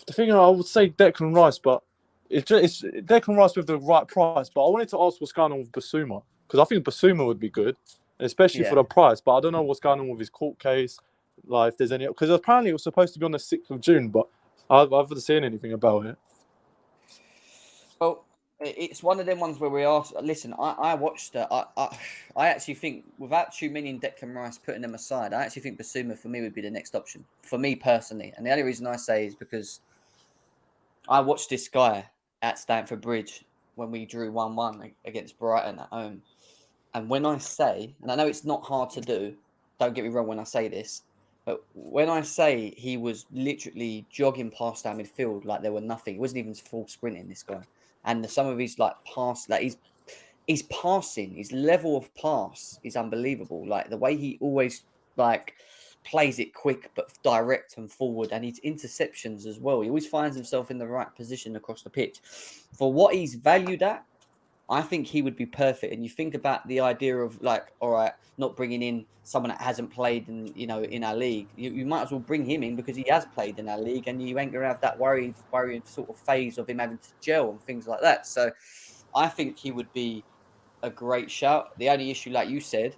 The thing I would say Declan Rice, but it's Declan Rice with the right price. But I wanted to ask what's going on with Basuma, because I think Basuma would be good, especially for the price. But I don't know what's going on with his court case, like if there's any. Because apparently it was supposed to be on the 6th of June, but I haven't seen anything about it. Well, it's one of them ones where we asked. Listen, I watched it. I actually think without Tchouameni and Declan Rice putting them aside, I actually think Basuma for me would be the next option for me personally. And the only reason I say is because I watched this guy at Stamford Bridge when we drew 1-1 against Brighton at home. And when I say, and I know it's not hard to do, don't get me wrong when I say this, But when I say he was literally jogging past our midfield like there were nothing, he wasn't even full sprinting, this guy. And some of his like pass, like he's passing, his level of pass is unbelievable. Like the way he always like plays it quick but direct and forward, and his interceptions as well. He always finds himself in the right position across the pitch. For what he's valued at, I think he would be perfect. And you think about the idea of like, all right, not bringing in someone that hasn't played in our league. You might as well bring him in because he has played in our league, and you ain't gonna have that worrying sort of phase of him having to gel and things like that. So I think he would be a great shout. The only issue, like you said,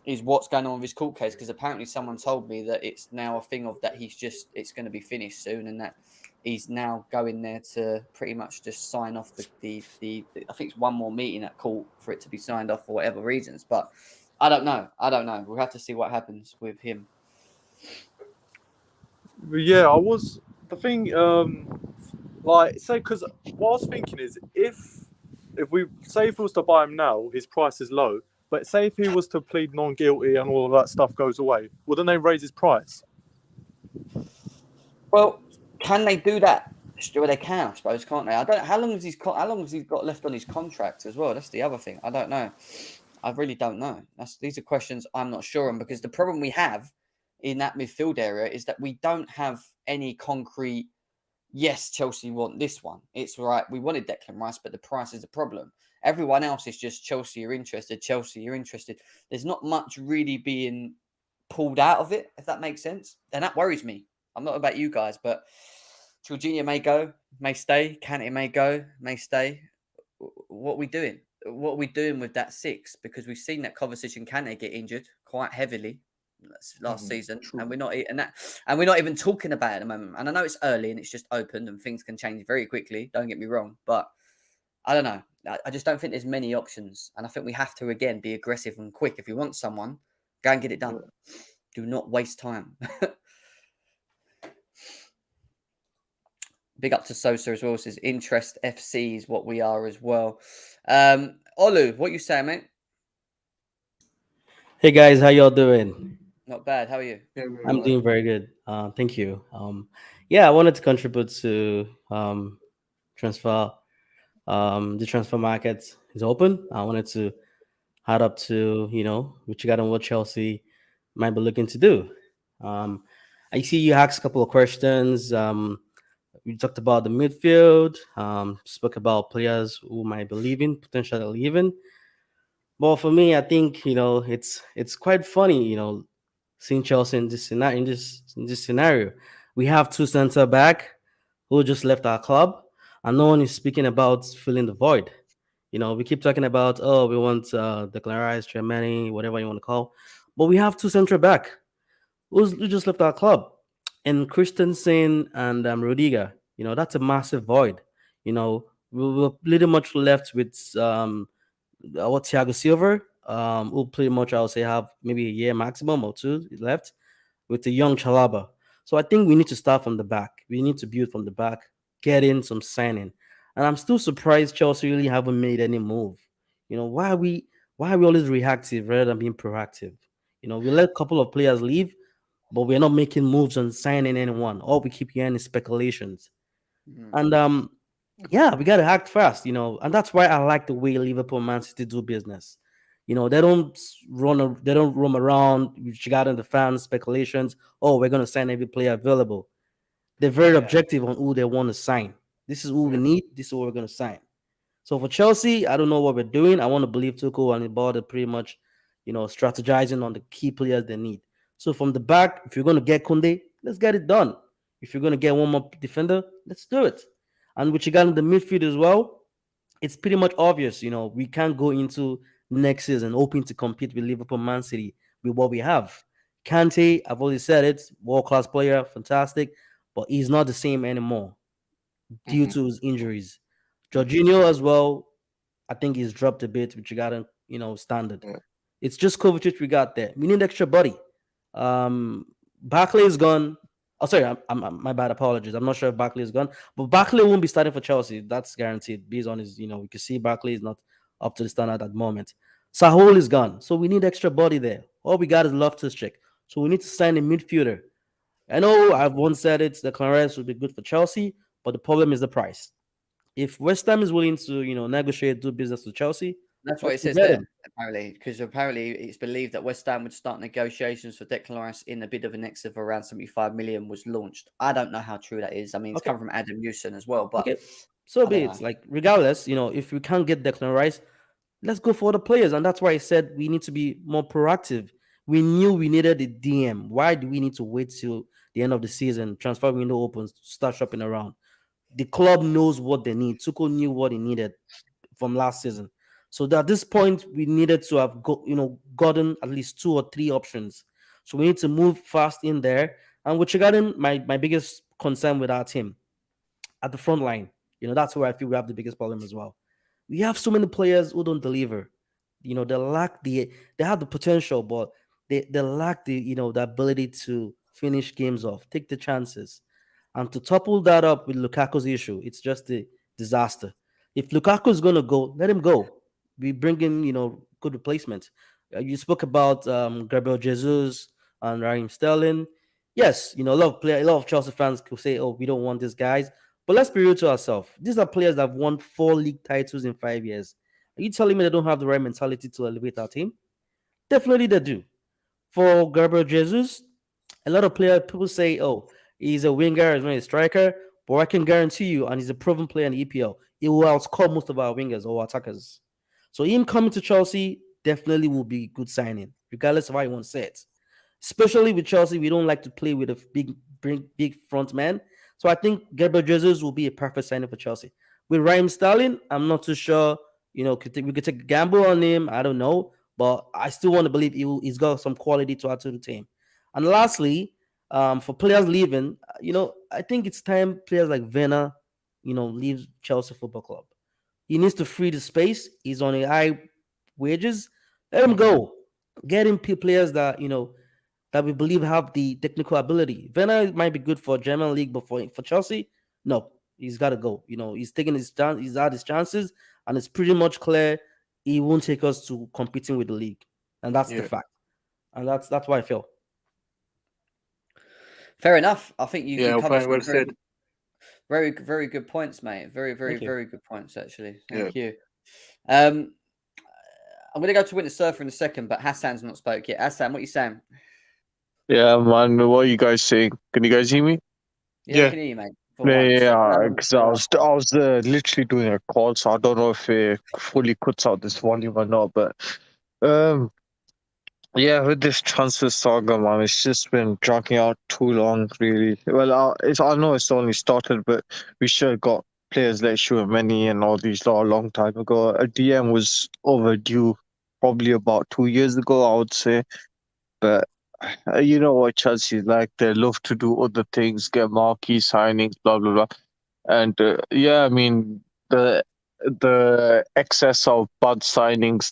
is what's going on with his court case, because apparently someone told me that it's now a thing of that it's going to be finished soon, and that he's now going there to pretty much just sign off the I think it's one more meeting at court for it to be signed off for whatever reasons. But I don't know. We'll have to see what happens with him. But yeah, the thing, like, say, because what I was thinking is if we was to buy him now, his price is low. But say if he was to plead non-guilty and all of that stuff goes away, wouldn't they raise his price? Well, can they do that? Well, they can, I suppose, can't they? I don't know. How long has he got left on his contract as well? That's the other thing. I don't know. I really don't know. These are questions I'm not sure on, because the problem we have in that midfield area is that we don't have any concrete, yes, Chelsea want this one. It's right. We wanted Declan Rice, but the price is a problem. Everyone else is just Chelsea are interested. Chelsea are interested. There's not much really being pulled out of it, if that makes sense. And that worries me. I'm not about you guys, but Jorginho may go, may stay. Kante may go, may stay. What are we doing? What are we doing with that six? Because we've seen that Kovacic and Kante get injured quite heavily last season, true. And we're not even talking about it at the moment. And I know it's early and it's just opened and things can change very quickly. Don't get me wrong, but I don't know. I just don't think there's many options, and I think we have to again be aggressive and quick. If you want someone, go and get it done. Do not waste time. Big up to Sosa as well. Says interest FC is what we are as well. Olu, what you saying, mate? Hey guys, how y'all doing? Not bad. How are you? Yeah, I'm doing very good. Thank you. Yeah, I wanted to contribute to transfer. The transfer market is open. I wanted to add up to what you got on what Chelsea might be looking to do. I see you asked a couple of questions. We talked about the midfield. Spoke about players who might be leaving, potentially leaving. But for me, I think it's quite funny, seeing Chelsea in this scenario. We have two centre back who just left our club, and no one is speaking about filling the void. We keep talking about we want Declan Rice, Germany, whatever you want to call, but we have two centre back who just left our club, and Christensen and Rudiger. That's a massive void. We're pretty much left with Thiago Silva, who pretty much I would say have maybe a year maximum or two left, with the young Chalaba. So I think we need to start from the back. We need to build from the back, get in some signing. And I'm still surprised Chelsea really haven't made any move. Why are we always reactive rather than being proactive? We let a couple of players leave, but we're not making moves on signing anyone. All we keep hearing is speculations. And yeah, we gotta act fast, and that's why I like the way Liverpool, Man City do business. They don't roam around regarding the fans speculations. Oh, we're gonna sign every player available. They're very objective on who they want to sign. This is who we need. This is what we're gonna sign. So for Chelsea, I don't know what we're doing. I want to believe Tuchel and the board are pretty much, strategizing on the key players they need. So from the back, if you're gonna get Kounde, let's get it done. If you're gonna get one more defender, let's do it. And with regard to the midfield as well, it's pretty much obvious. We can't go into next season hoping to compete with Liverpool, Man City with what we have. Kante, I've already said it, world-class player, fantastic, but he's not the same anymore due to his injuries. Jorginho as well, I think he's dropped a bit with regard to, standard. It's just Kovacic we got there. We need extra body. Barkley is gone. Oh, sorry, my bad. Apologies. I'm not sure if Barkley is gone, but Barkley won't be starting for Chelsea. That's guaranteed. Based on his, we can see Barkley is not up to the standard at the moment. Sahol is gone, so we need extra body there. All we got is Loftus-Cheek. So we need to sign a midfielder. I know I've once said it, Declan Rice would be good for Chelsea, but the problem is the price. If West Ham is willing to, negotiate, do business with Chelsea, that's what it says get there, him. apparently, because apparently it's believed that West Ham would start negotiations for Declan Rice in a bid of an excess of around 75 million was launched. I don't know how true that is. I mean, it's come from Adam Newson as well, but so be it. Like, regardless, if we can't get Declan Rice, let's go for the players. And that's why I said we need to be more proactive. We knew we needed a DM. Why do we need to wait till the end of the season, transfer window opens, to start shopping around? The club knows what they need. Tuchel knew what he needed from last season. So that at this point, we needed to have gotten at least 2 or 3 options. So we need to move fast in there. And with regarding my biggest concern with our team, at the front line, that's where I feel we have the biggest problem as well. We have so many players who don't deliver. They have the potential, but they lack the ability to finish games off, take the chances. And to topple that up with Lukaku's issue, it's just a disaster. If Lukaku is going to go, let him go. We bring in, good replacement. You spoke about Gabriel Jesus and Raheem Sterling. Yes, a lot of Chelsea fans could say, "Oh, we don't want these guys." But let's be real to ourselves. These are players that have won 4 league titles in 5 years. Are you telling me they don't have the right mentality to elevate our team? Definitely they do. For Gabriel Jesus, a lot of people say, "Oh, he's a winger, he's not a striker." But I can guarantee you, and he's a proven player in the EPL, he will outscore most of our wingers or attackers. So him coming to Chelsea definitely will be good signing, regardless of how you want to say it. Especially with Chelsea, we don't like to play with a big front man. So I think Gabriel Jesus will be a perfect signing for Chelsea. With Raheem Sterling, I'm not too sure. We could take a gamble on him. I don't know. But I still want to believe he's got some quality to add to the team. And lastly, for players leaving, I think it's time players like Werner, leave Chelsea Football Club. He needs to free the space. He's on a high wages. Let him go. Get him players that, that we believe have the technical ability. Werner might be good for German league, but for Chelsea, no, he's got to go. He's taking his chance. He's had his chances, and it's pretty much clear he won't take us to competing with the league, and that's the fact. And that's why I feel. Fair enough. I think you covered well said. Very, very good points, mate. Very, very, very good points, actually. Thank you. I'm going to go to Winter Surfer in a second, but Hassan's not spoke yet. Hassan, what are you saying? Yeah, man. What are you guys saying? Can you guys hear me? Yeah, I can hear you, mate. Yeah, because I was literally doing a call, so I don't know if it fully cuts out this volume or not. But yeah, with this transfer saga, man, it's just been dragging out too long, really. Well, I know it's only started, but we should have got players like Tchouaméni and all these a long time ago. A DM was overdue, probably about 2 years ago, I would say. But you know what Chelsea like? They love to do other things, get marquee signings, blah blah blah. And yeah, I mean the excess of bad signings,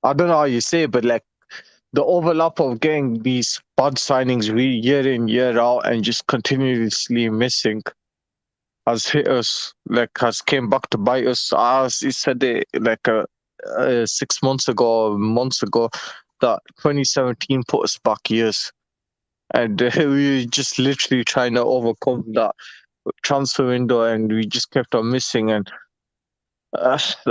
I don't know how you say it, but like the overlap of getting these bad signings year in, year out and just continuously missing has hit us, has came back to bite us. As he said it 6 months ago, months ago, that 2017 put us back years. And we were just literally trying to overcome that transfer window, and we just kept on missing. And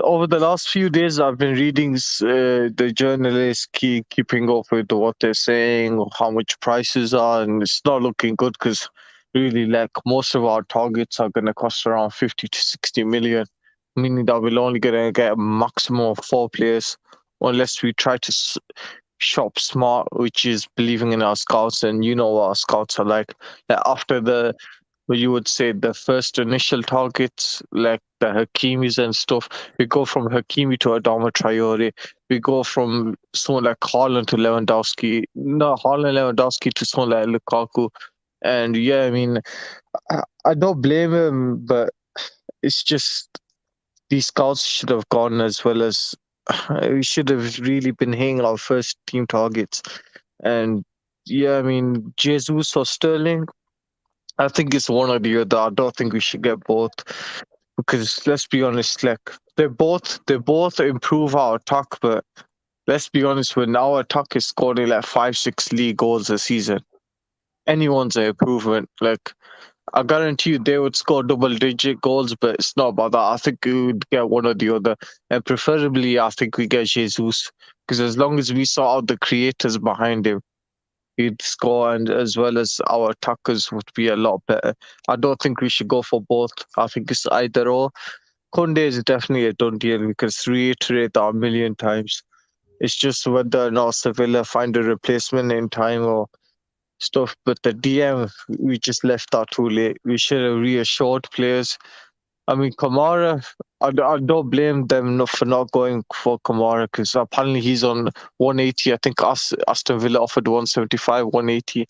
over the last few days, I've been reading the journalists keeping up with what they're saying, how much prices are, and it's not looking good because really, most of our targets are going to cost around 50 to 60 million, meaning that we're only going to get a maximum of 4 players unless we try to shop smart, which is believing in our scouts. And you know what our scouts are like. After you would say the first initial targets, like the Hakimis and stuff, we go from Hakimi to Adama Traore. We go from someone like Haaland to Lewandowski. No, Lewandowski to someone like Lukaku. And yeah, I mean, I don't blame him, but it's just these scouts should have gone as well as we should have really been hitting our first team targets. And yeah, I mean, Jesus or Sterling, I think it's one or the other. I don't think we should get both because let's be honest, they both improve our attack, but let's be honest, when our attack is scoring like 5-6 league goals a season, anyone's an improvement. Like, I guarantee you they would score double-digit goals, but it's not about that. I think we would get one or the other. And preferably, I think we get Jesus. Because as long as we sort out the creators behind him, he'd score, and as well as our attackers would be a lot better. I don't think we should go for both. I think it's either or. Kounde is definitely a done deal. We can reiterate that a million times. It's just whether or not Sevilla find a replacement in time or stuff. But the DM, we just left that too late. We should have reassured players. I mean, Kamara, I don't blame them for not going for Kamara because apparently he's on 180. I think Aston Villa offered 175, 180,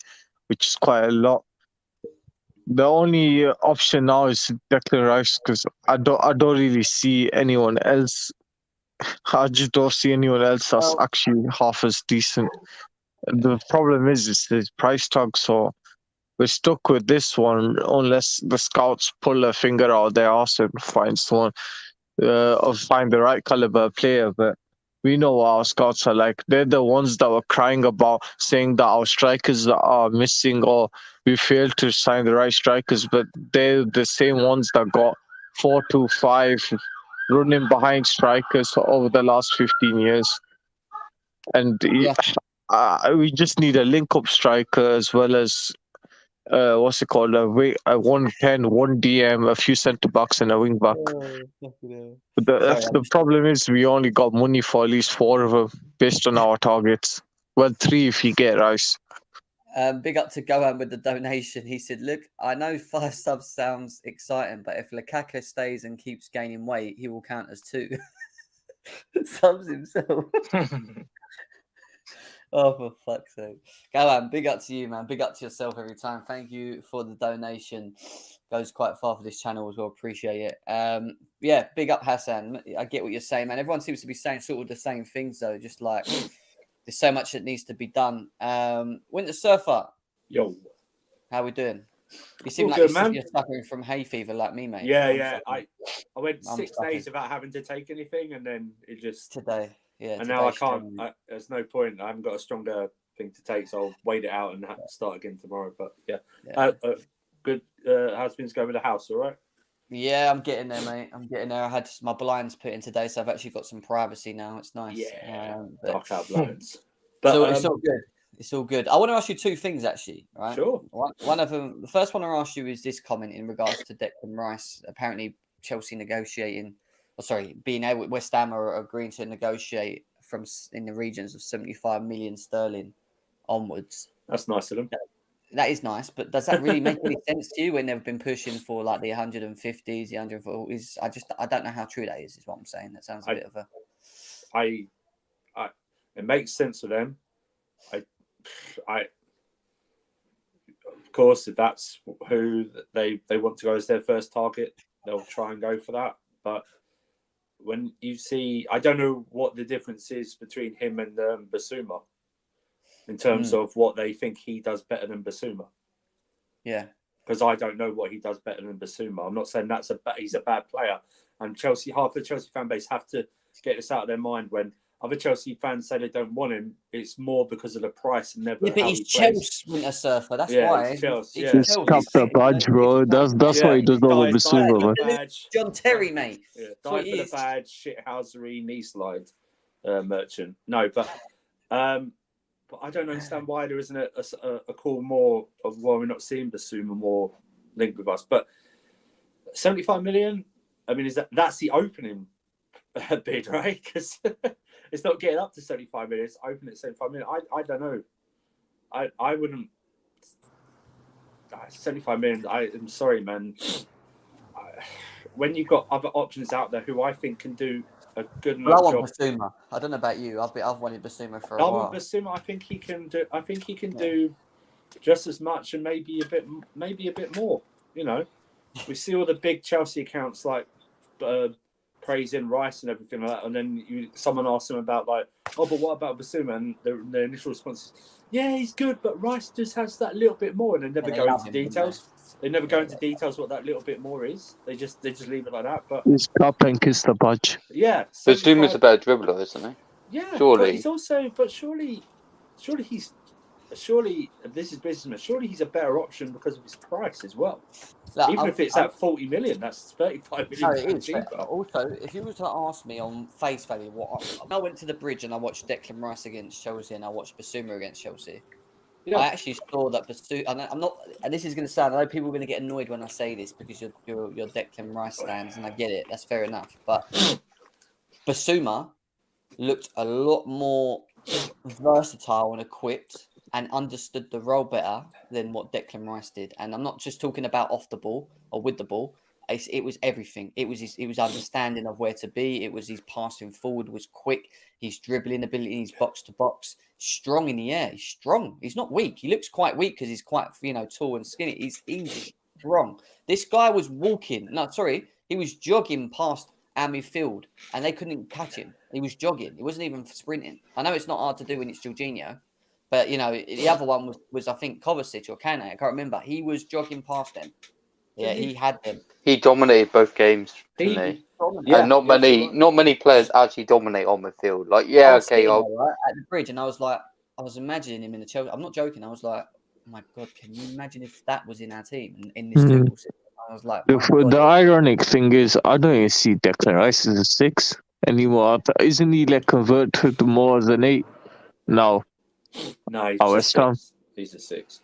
which is quite a lot. The only option now is Declan Rice because I don't really see anyone else. I just don't see anyone else that's actually half as decent. The problem is it's the price tag, so we're stuck with this one unless the scouts pull a finger out of their arse and find someone or find the right caliber player. But we know what our scouts are like. They're the ones that were crying about saying that our strikers are missing or we failed to sign the right strikers, but they're the same ones that got 4 to 5 running behind strikers over the last 15 years. And we just need a link-up striker as well as what's it called? A 110, 1 DM, a few centre backs, and a wing back. But the problem is we only got money for at least 4 of them based on our targets. Well, 3 if you get Rice. Big up to Gohan with the donation. He said, "Look, I know 5 subs sounds exciting, but if Lukaku stays and keeps gaining weight, he will count as 2 subs himself." Oh, for fuck's sake. Gohan, big up to you, man. Big up to yourself every time. Thank you for the donation. Goes quite far for this channel as well. Appreciate it. Yeah, big up Hassan. I get what you're saying, man. Everyone seems to be saying sort of the same things, though. Just like there's so much that needs to be done. Winter Surfer. Yo. How we doing? You seem all like good, you're suffering from hay fever like me, mate. Yeah. I went 6 days without having to take anything, and then it just... Today. Yeah, and now I can't. There's no point. I haven't got a stronger thing to take, so I'll wait it out and start again tomorrow. But yeah. Good. How's things going with the house? All right. Yeah, I'm getting there, mate. I'm getting there. I had my blinds put in today, so I've actually got some privacy now. It's nice. Yeah. Dark out blinds. But so it's all good. It's all good. I want to ask you 2 things, actually. Right? Sure. One of them. The first one I asked you is this comment in regards to Declan Rice. Apparently, Chelsea negotiating. Being able, West Ham are agreeing to negotiate from in the regions of 75 million sterling onwards. That's nice of them. That is nice, but does that really make any sense to you when they've been pushing for like the 150s, the 140s? I don't know how true that is what I'm saying. That sounds a bit of a... It makes sense to them. Of course, if that's who they want to go as their first target, they'll try and go for that. But when you see, I don't know what the difference is between him and Basuma in terms of what they think he does better than Basuma. Yeah. Because I don't know what he does better than Basuma. I'm not saying he's a bad player. And half the Chelsea fan base have to get this out of their mind when other Chelsea fans say they don't want him. It's more because of the price and never. Yeah, but he's Chelsea Winter Surfer. That's why. He's Chelsea. He's capped the badge, bro. That's what he does over Basuma, man. John Terry, mate. Yeah, died for the badge, shithousery, knee slide merchant. No, but I don't understand why there isn't a call more of why we're not seeing Basuma more linked with us. But 75 million. I mean, that's the opening bid, right? Because it's not getting up to 75 million. It's open at 75 million. I don't know. I wouldn't. 75 million. I'm sorry, man. When you've got other options out there who I think can do a good enough job. I want Basuma. I don't know about you. I've wanted Basuma for a while. I want Basuma. I think he can do just as much and maybe a bit more. You know, we see all the big Chelsea accounts like praising Rice and everything like that, and then someone asks them about like, oh, but what about Basuma? And the initial response is, yeah, he's good, but Rice just has that little bit more, and they never go into details. They never go into details what that little bit more is. They just leave it like that. But he's cap and kiss the badge. Yeah, Basuma's a better dribbler, isn't he? Yeah, Surely. but he's also, but surely this is businessman. Surely he's a better option because of his price as well. Like, Even if it's at 40 million, that's 35 million no, it is. cheaper. But also, if you were to ask me on face value, I went to the bridge and I watched Declan Rice against Chelsea and I watched Basuma against Chelsea. Yeah. I actually saw that Basuma, and I'm not. And this is going to sound. I know people are going to get annoyed when I say this because you're Declan Rice stands, and I get it. That's fair enough. But Basuma looked a lot more versatile and equipped and understood the role better than what Declan Rice did. And I'm not just talking about off the ball or with the ball. It was everything. It was his understanding of where to be. It was his passing forward was quick. His dribbling ability, his box to box, strong in the air. He's strong. He's not weak. He looks quite weak because he's quite tall and skinny. He's strong. This guy was walking. No, sorry, he was jogging past our midfield, and they couldn't catch him. He was jogging. He wasn't even sprinting. I know it's not hard to do when it's Jorginho, but the other one was I think Kovacic or Kane. I can't remember. He was jogging past them. Yeah, he had them. He dominated both games, didn't he? Yeah, and not many players actually dominate on midfield. Like, I was sitting there, right, at the bridge, and I was imagining him in the Chelsea. I'm not joking. I was like, oh my God, can you imagine if that was in our team in this football system? I was like, the ironic thing is, I don't even see Declan Rice as a 6 anymore. Isn't he converted to more as an 8 now? No, he's a 6.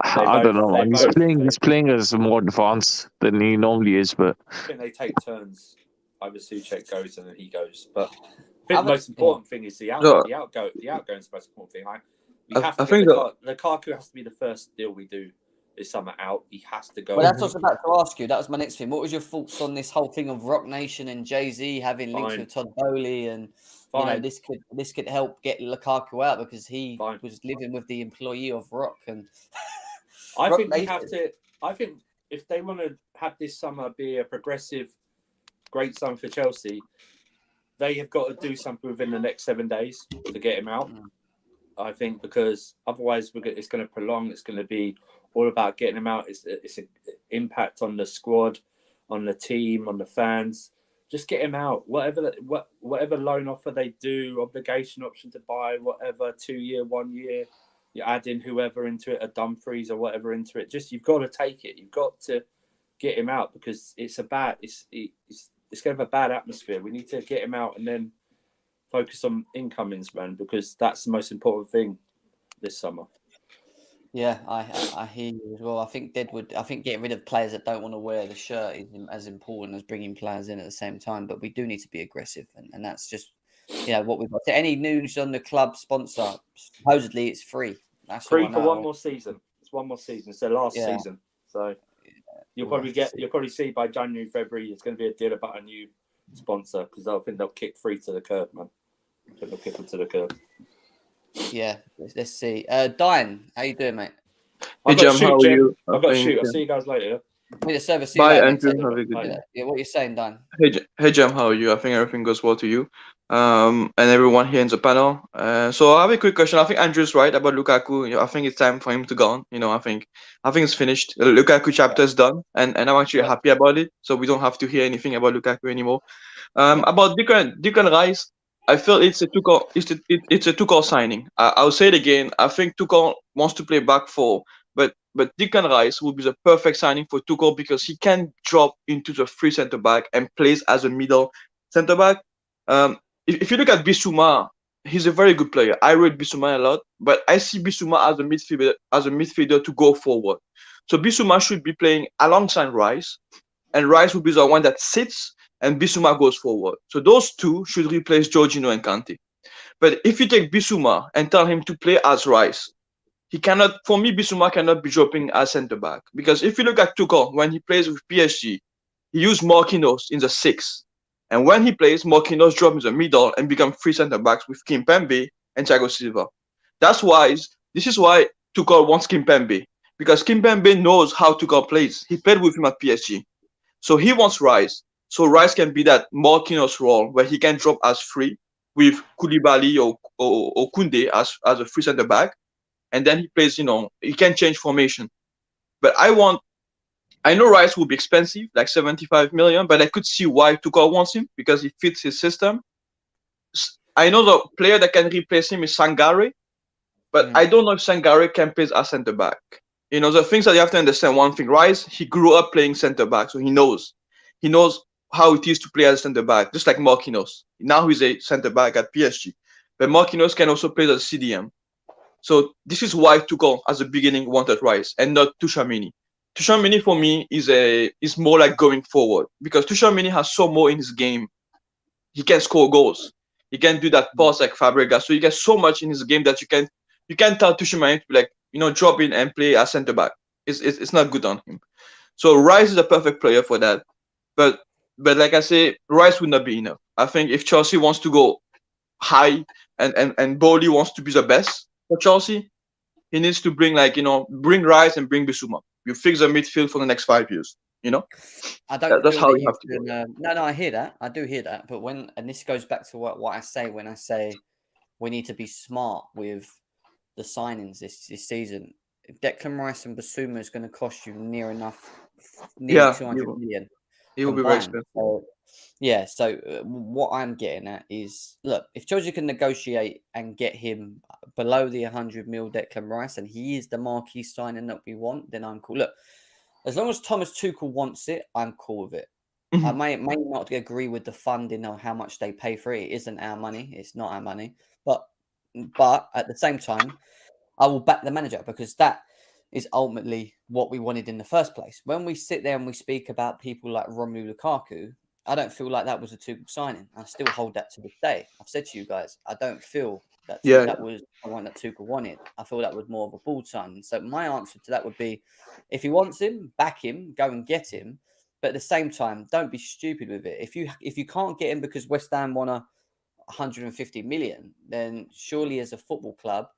I don't know. He's playing as more advanced than he normally is, but I think they take turns. Either Souček goes and then he goes. But I think the most important thing is the outgoing is the most important thing. Lukaku has to be the first deal we do this summer out. He has to go. Well, that's what I was about to ask you. That was my next thing. What was your thoughts on this whole thing of Rock Nation and Jay-Z having links with Todd Bowley and this could help get Lukaku out because he was living with the employee of Rock and. I think we have to. I think if they want to have this summer be a progressive, great summer for Chelsea, they have got to do something within the next 7 days to get him out. I think because otherwise it's going to prolong. It's going to be all about getting him out. It's an impact on the squad, on the team, on the fans. Just get him out. Whatever loan offer they do, obligation option to buy, whatever 2 year, 1 year. You add in whoever into it, a Dumfries or whatever into it. Just you've got to take it. You've got to get him out because it's going to have a bad atmosphere. We need to get him out and then focus on incomings, man, because that's the most important thing this summer. Yeah, I hear you as well. I think getting rid of players that don't want to wear the shirt is as important as bringing players in at the same time. But we do need to be aggressive, and that's just what we've got. So any news on the club sponsor? Supposedly it's free. That's free for one more season. It's one more season. It's the last season. So you'll probably see by January, February, it's going to be a deal about a new sponsor because I think they'll kick free to the curb, man. I think they'll kick them to the curb. Yeah, let's see. Diane, how you doing, mate? Hey, Jam, how are you? I've got to shoot. I'll see you guys later. Bye, Andrew. Have a good day. Yeah, what are you saying, Dan? Hey, Jam, how are you? I think everything goes well to you. And everyone here in the panel. So I have a quick question. I think Andrew's right about Lukaku. I think it's time for him to go on. I think it's finished. The Lukaku chapter is done, and I'm actually happy about it. So we don't have to hear anything about Lukaku anymore. About Declan Rice, I feel it's a Tuchel signing. I'll say it again. I think Tuchel wants to play back four, but Declan Rice will be the perfect signing for Tuchel because he can drop into the free centre back and plays as a middle centre back. If you look at Bissouma, he's a very good player. I rate Bissouma a lot, but I see Bissouma as a midfielder to go forward. So Bissouma should be playing alongside Rice, and Rice will be the one that sits, and Bissouma goes forward. So those two should replace Jorginho and Kante. But if you take Bissouma and tell him to play as Rice, Bissouma cannot be dropping as centre back because if you look at Tuchel when he plays with PSG, he used Marquinhos in the 6. And when he plays, Marquinhos drop in the middle and become free centre backs with Kimpembe and Thiago Silva. This is why Tuchel wants Kimpembe because Kimpembe knows how Tuchel plays. He played with him at PSG. So he wants Rice. So Rice can be that Marquinhos role where he can drop as free with Koulibaly or Kounde as a free centre back. And then he plays, he can change formation. But I know Rice will be expensive, like 75 million, but I could see why Tuchel wants him because he fits his system. I know the player that can replace him is Sangare, but I don't know if Sangare can play as center back. You know, the things that you have to understand. One thing, Rice, he grew up playing center back, so he knows how it is to play as a center back, just like Marquinhos. Now he's a center back at PSG, but Marquinhos can also play as a CDM. So this is why Tuchel, at the beginning, wanted Rice and not Tchouaméni. Tchouaméni for me is more like going forward, because Tchouaméni has so more in his game. He can score goals. He can do that pass like Fabregas. So he gets so much in his game that you can tell Tchouaméni to be like, drop in and play as center back. It's not good on him. So Rice is a perfect player for that. But like I say, Rice would not be enough. I think if Chelsea wants to go high and Bowley wants to be the best for Chelsea, he needs to bring bring Rice and bring Bissouma. You fix the midfield for the next 5 years. I don't. That's how you have to go. No, I hear that. I do hear that. But and this goes back to what I say when I say we need to be smart with the signings this season. Declan Rice and Bissouma is going to cost you near 200 million. It will be very expensive. So what I'm getting at is, look, if Chelsea can negotiate and get him below the 100 mil Declan Rice, and he is the marquee signing that we want, then I'm cool. Look, as long as Thomas Tuchel wants it, I'm cool with it. I may not agree with the funding or how much they pay for it. It isn't our money. It's not our money. But at the same time, I will back the manager, because that is ultimately what we wanted in the first place. When we sit there and we speak about people like Romelu Lukaku, I don't feel like that was a Tuchel signing. I still hold that to this day. I've said to you guys, I don't feel that that was the one that Tuchel wanted. I feel that was more of a board signing. So my answer to that would be, if he wants him, back him, go and get him. But at the same time, don't be stupid with it. If you can't get him because West Ham want 150 million, then surely as a football club,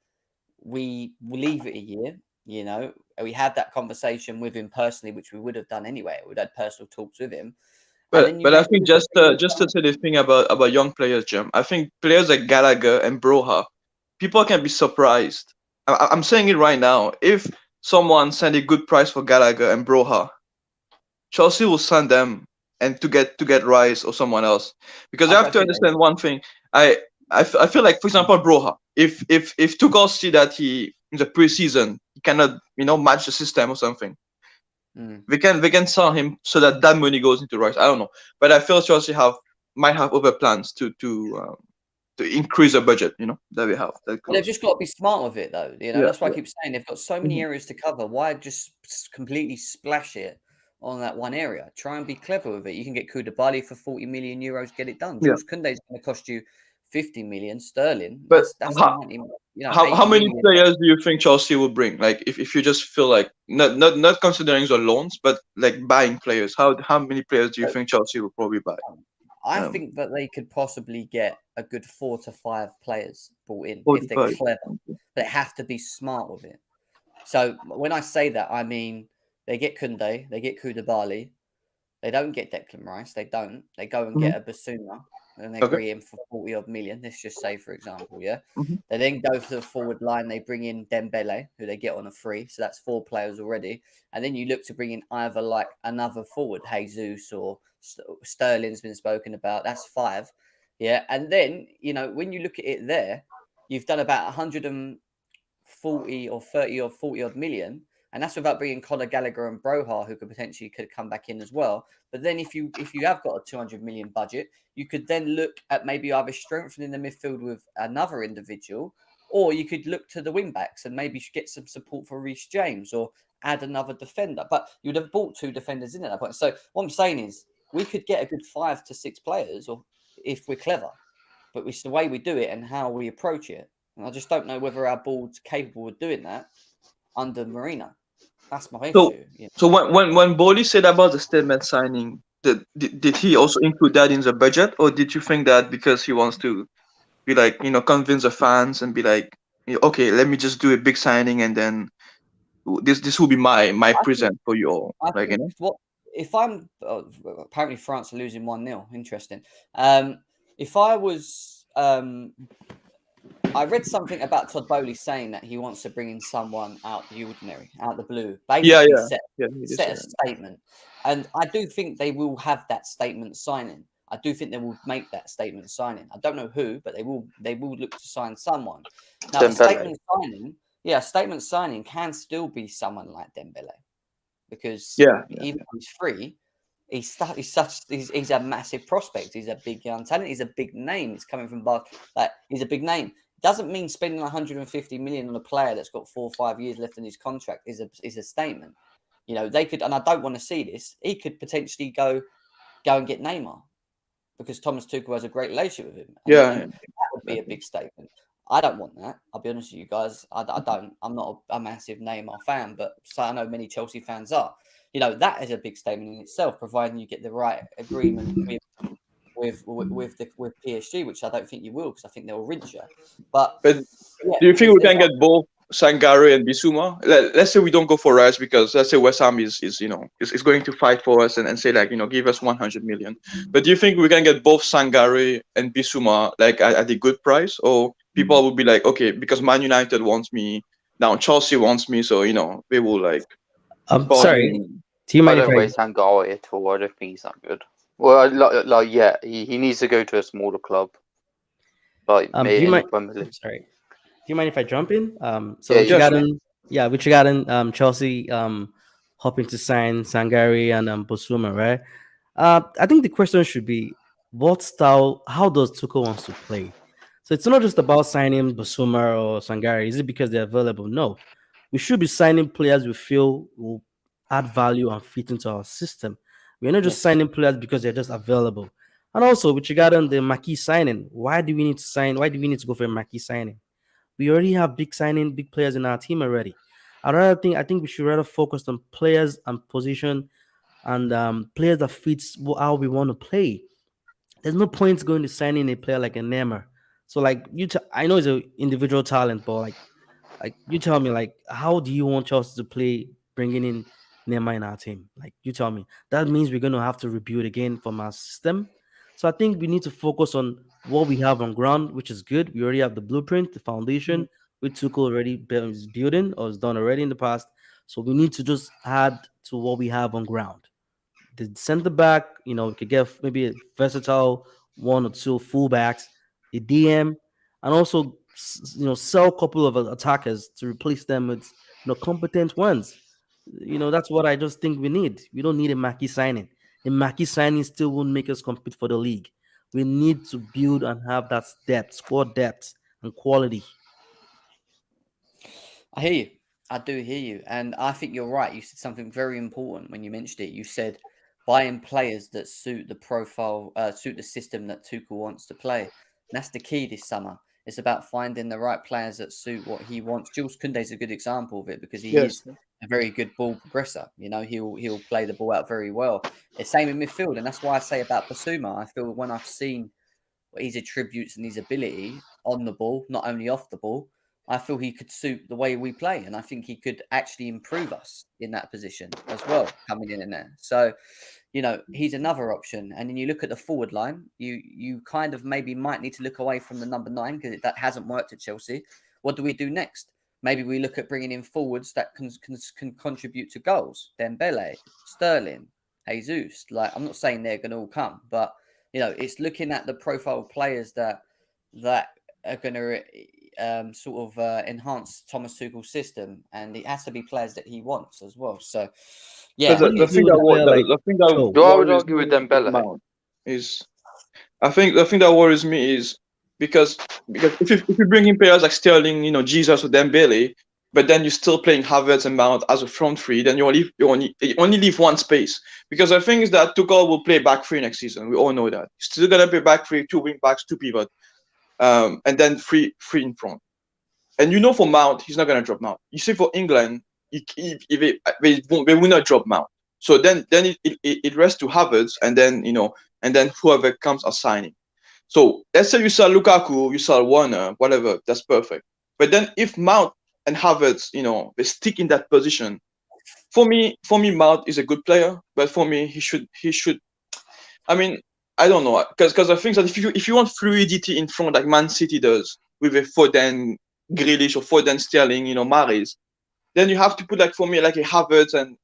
we leave it a year. We had that conversation with him personally, which we would have done anyway. We'd had personal talks with him. But I think just to say the thing about young players, Jim, I think players like Gallagher and Broha, people can be surprised. I'm saying it right now. If someone sent a good price for Gallagher and Broha, Chelsea will send them and to get Rice or someone else, because you have to understand one thing. I feel like, for example, Broha, if Tuchel see that he in the preseason he cannot match the system or something, they can sell him so that money goes into Rice. I don't know, but I feel Chelsea might have other plans to increase the budget. That we have. They've just got to be smart with it, though. That's why I keep saying they've got so many areas to cover. Why just completely splash it on that one area? Try and be clever with it. You can get Koulibaly for 40 million euros, get it done. Jules Kounde is going to cost you 50 million sterling. But that's how many players do you think Chelsea will bring? Like, if you just feel like not considering the loans, but like buying players, how many players do you think Chelsea will probably buy? I think that they could possibly get a good 4 to 5 players brought in if they're clever. They have to be smart with it. So when I say that, I mean they get Kounde, they get Koulibaly, they don't get Declan Rice, they don't. They go and get a Bissouma, and they agree him for 40 odd million. Let's just say, for example, They then go for the forward line. They bring in Dembele, who they get on a free. So that's 4 players already. And then you look to bring in either like another forward, Jesus, or Sterling's been spoken about. That's 5. And then, when you look at it there, you've done about 140 or 30 or 40 odd million. And that's without bringing Conor Gallagher and Broha, who could come back in as well. But then if you have got a 200 million budget, you could then look at maybe either strengthening the midfield with another individual, or you could look to the wing backs and maybe get some support for Reece James or add another defender. But you'd have bought 2 defenders in at that point. So what I'm saying is we could get a good 5 to 6 players, or if we're clever. But it's the way we do it and how we approach it. And I just don't know whether our board's capable of doing that under Marino. That's my issue. So when Bowley said about the statement signing, did he also include that in the budget, or did you think that because he wants to be like convince the fans and be like, okay, let me just do a big signing and then this will be my present for you all? If I'm apparently France are losing 1-0. Interesting. If I was I read something about Todd Bowley saying that he wants to bring in someone out the ordinary, out the blue. Basically set a statement. And I do think they will have that statement signing. I do think they will make that statement signing. I don't know who, but they will look to sign someone. Now, a statement signing can still be someone like Dembele, because even though he's free, he's a massive prospect. He's a big young talent. He's a big name. He's coming from he's a big name. Doesn't mean spending 150 million on a player that's got 4 or 5 years left in his contract is a statement. You know, they could, and I don't want to see this. He could potentially go and get Neymar, because Thomas Tuchel has a great relationship with him. And that would be a big statement. I don't want that. I'll be honest with you guys. I don't. I'm not a massive Neymar fan, but I know many Chelsea fans are. You know, that is a big statement in itself, providing you get the right agreement with PSG, which I don't think you will, because I think they'll rinse you. But do you think we can get both Sangare and Bissouma? Let's say we don't go for Rice, because let's say West Ham is going to fight for us and say, like, give us 100 million. But do you think we can get both Sangare and Bissouma like at a good price, or people will be like, okay, because Man United wants me, now Chelsea wants me, so they will like. Sorry. Do you mind if I rate Sangare at all? I don't think he's that good. Well, he needs to go to a smaller club. Like do you mind? Sorry. Do you mind if I jump in? With regarding Chelsea hoping to sign Sangare and Bissouma, right? I think the question should be, what style? How does Tuchel wants to play? So it's not just about signing Bissouma or Sangare. Is it because they're available? No, we should be signing players we feel will add value and fit into our system. We're not just signing players because they're just available. And also, with regard on the Marquis signing, why do we need to sign? Why do we need to go for a Marquis signing? We already have big players in our team already. I think we should rather focus on players and position and players that fits how we want to play. There's no point going to signing a player like a Neymar. So, like, I know he's an individual talent, but like you tell me, like, how do you want Chelsea to play bringing in Neymar in our team? Like, you tell me. That means we're going to have to rebuild again from our system. So I think we need to focus on what we have on ground, which is good. We already have the blueprint, the foundation, which Tuchel already is building or has done already in the past. So we need to just add to what we have on ground. The center back, we could get maybe a versatile 1 or 2 fullbacks, a DM, and also sell a couple of attackers to replace them with competent ones. That's what I just think we need. We don't need a Marquis signing. A Marquis signing still won't make us compete for the league. We need to build and have that depth, squad depth, and quality. I hear you. I do hear you. And I think you're right. You said something very important when you mentioned it. You said buying players that suit the profile, suit the system that Tuchel wants to play. And that's the key this summer. It's about finding the right players that suit what he wants. Jules Kounde is a good example of it, because he is a very good ball progressor. He'll play the ball out very well. It's same in midfield, and that's why I say about Bissouma. I feel when I've seen what his attributes and his ability on the ball, not only off the ball, I feel he could suit the way we play, and I think he could actually improve us in that position as well, coming in there. So, he's another option. And then you look at the forward line, you kind of maybe might need to look away from the number 9, because that hasn't worked at Chelsea. What do we do next? Maybe we look at bringing in forwards that can contribute to goals. Dembele, Sterling, Jesus. Like, I'm not saying they're going to all come, but it's looking at the profile of players that are going to enhance Thomas Tuchel's system, and it has to be players that he wants as well. So, yeah, the thing that I would argue with Dembele is, I think the thing that worries me is because if you bring in players like Sterling, Jesus or Dembele, but then you're still playing Havertz and Mount as a front three, then you only leave one space. Because the thing is that Tuchel will play back three next season. We all know that. He's still gonna play back three, 2 wing backs, 2 pivot, and then three in front. And for Mount, he's not gonna drop Mount. You see, for England, they will not drop Mount. So then it rests to Havertz, and then whoever comes are signing. So let's say you sell Lukaku, you sell Werner, whatever, that's perfect. But then if Mount and Havertz, they stick in that position, for me, Mount is a good player, but for me, he should. I mean, I don't know, because I think that if you want fluidity in front like Man City does with a Foden, Grealish, or Foden, Sterling, Mahrez, then you have to put like for me like a Havertz and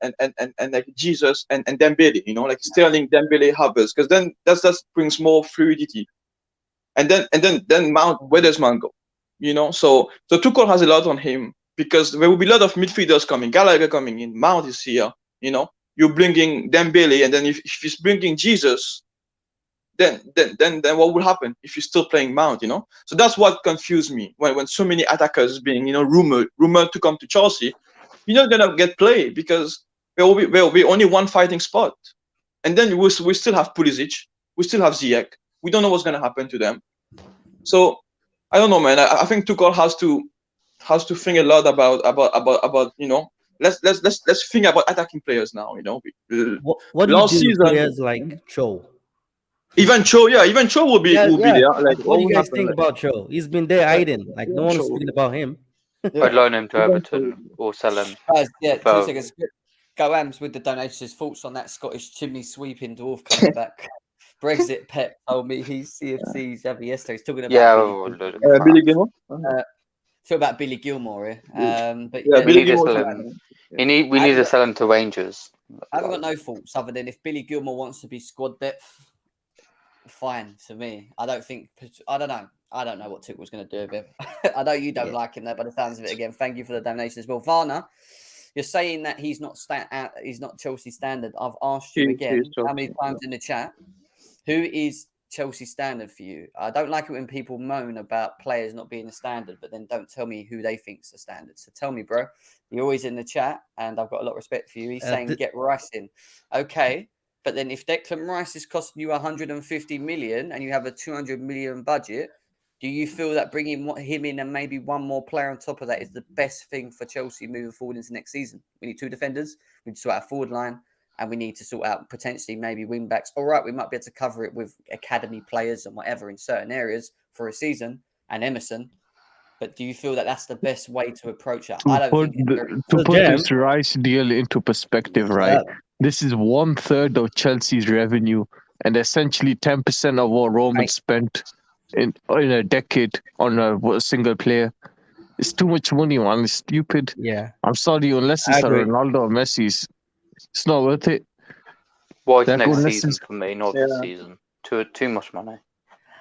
like Jesus and Dembele, you know, like Sterling, Dembele, Havertz, because then that brings more fluidity. And then Mount, where does Mount go? You know, so Tuchel has a lot on him because there will be a lot of midfielders coming, Gallagher coming in, Mount is here, you know, you're bringing Dembele, and then if he's bringing Jesus, then what will happen if you're still playing Mount, you know? So that's what confused me when so many attackers being, you know, rumored to come to Chelsea. You're not gonna get played because there will be only one fighting spot, and then we still have Pulisic, we still have Ziyech. We don't know what's gonna happen to them. So I don't know, man. I think Tuchel has to think a lot about you know. Let's think about attacking players now. You know, what do you do with players like Cho? Even Cho will be there. Like, what do you guys think about Cho? He's been there hiding. Like no one's speaking about him. I'd loan him to Everton or sell him. Guys, 2 seconds. Go Ams with the donations. Thoughts on that Scottish chimney sweeping dwarf coming back? Brexit Pep told me he's CFC's yesterday. He's talking about Billy Gilmore. Talk about Billy Gilmore here. But we need to sell him. We need to sell him to Rangers. I haven't got no faults other than if Billy Gilmore wants to be squad depth, fine to me. I don't know. I don't know what Tuchel's going to do with him. I know you don't like him there, by the sounds of it. Again, thank you for the donation as well. Varna, you're saying that he's not Chelsea standard. I've asked you again how many times in the chat. Who is Chelsea standard for you? I don't like it when people moan about players not being a standard, but then don't tell me who they think's a standard. So tell me, bro. You're always in the chat, and I've got a lot of respect for you. He's saying get Rice in. Okay, but then if Declan Rice is costing you 150 million and you have a 200 million budget, do you feel that bringing him in and maybe one more player on top of that is the best thing for Chelsea moving forward into next season? We need 2 defenders. We need to sort out a forward line. And we need to sort out potentially maybe wing backs. All right, we might be able to cover it with academy players and whatever in certain areas for a season and Emerson. But do you feel that that's the best way to approach it? I don't think to put this Rice deal into perspective, right? This is 1/3 of Chelsea's revenue and essentially 10% of what Roman spent in a decade on a single player. It's too much money, man. It's stupid. Yeah. I'm sorry, unless it's Ronaldo or Messi. It's not worth it. Well, it's next season for me, not this season. Too much money.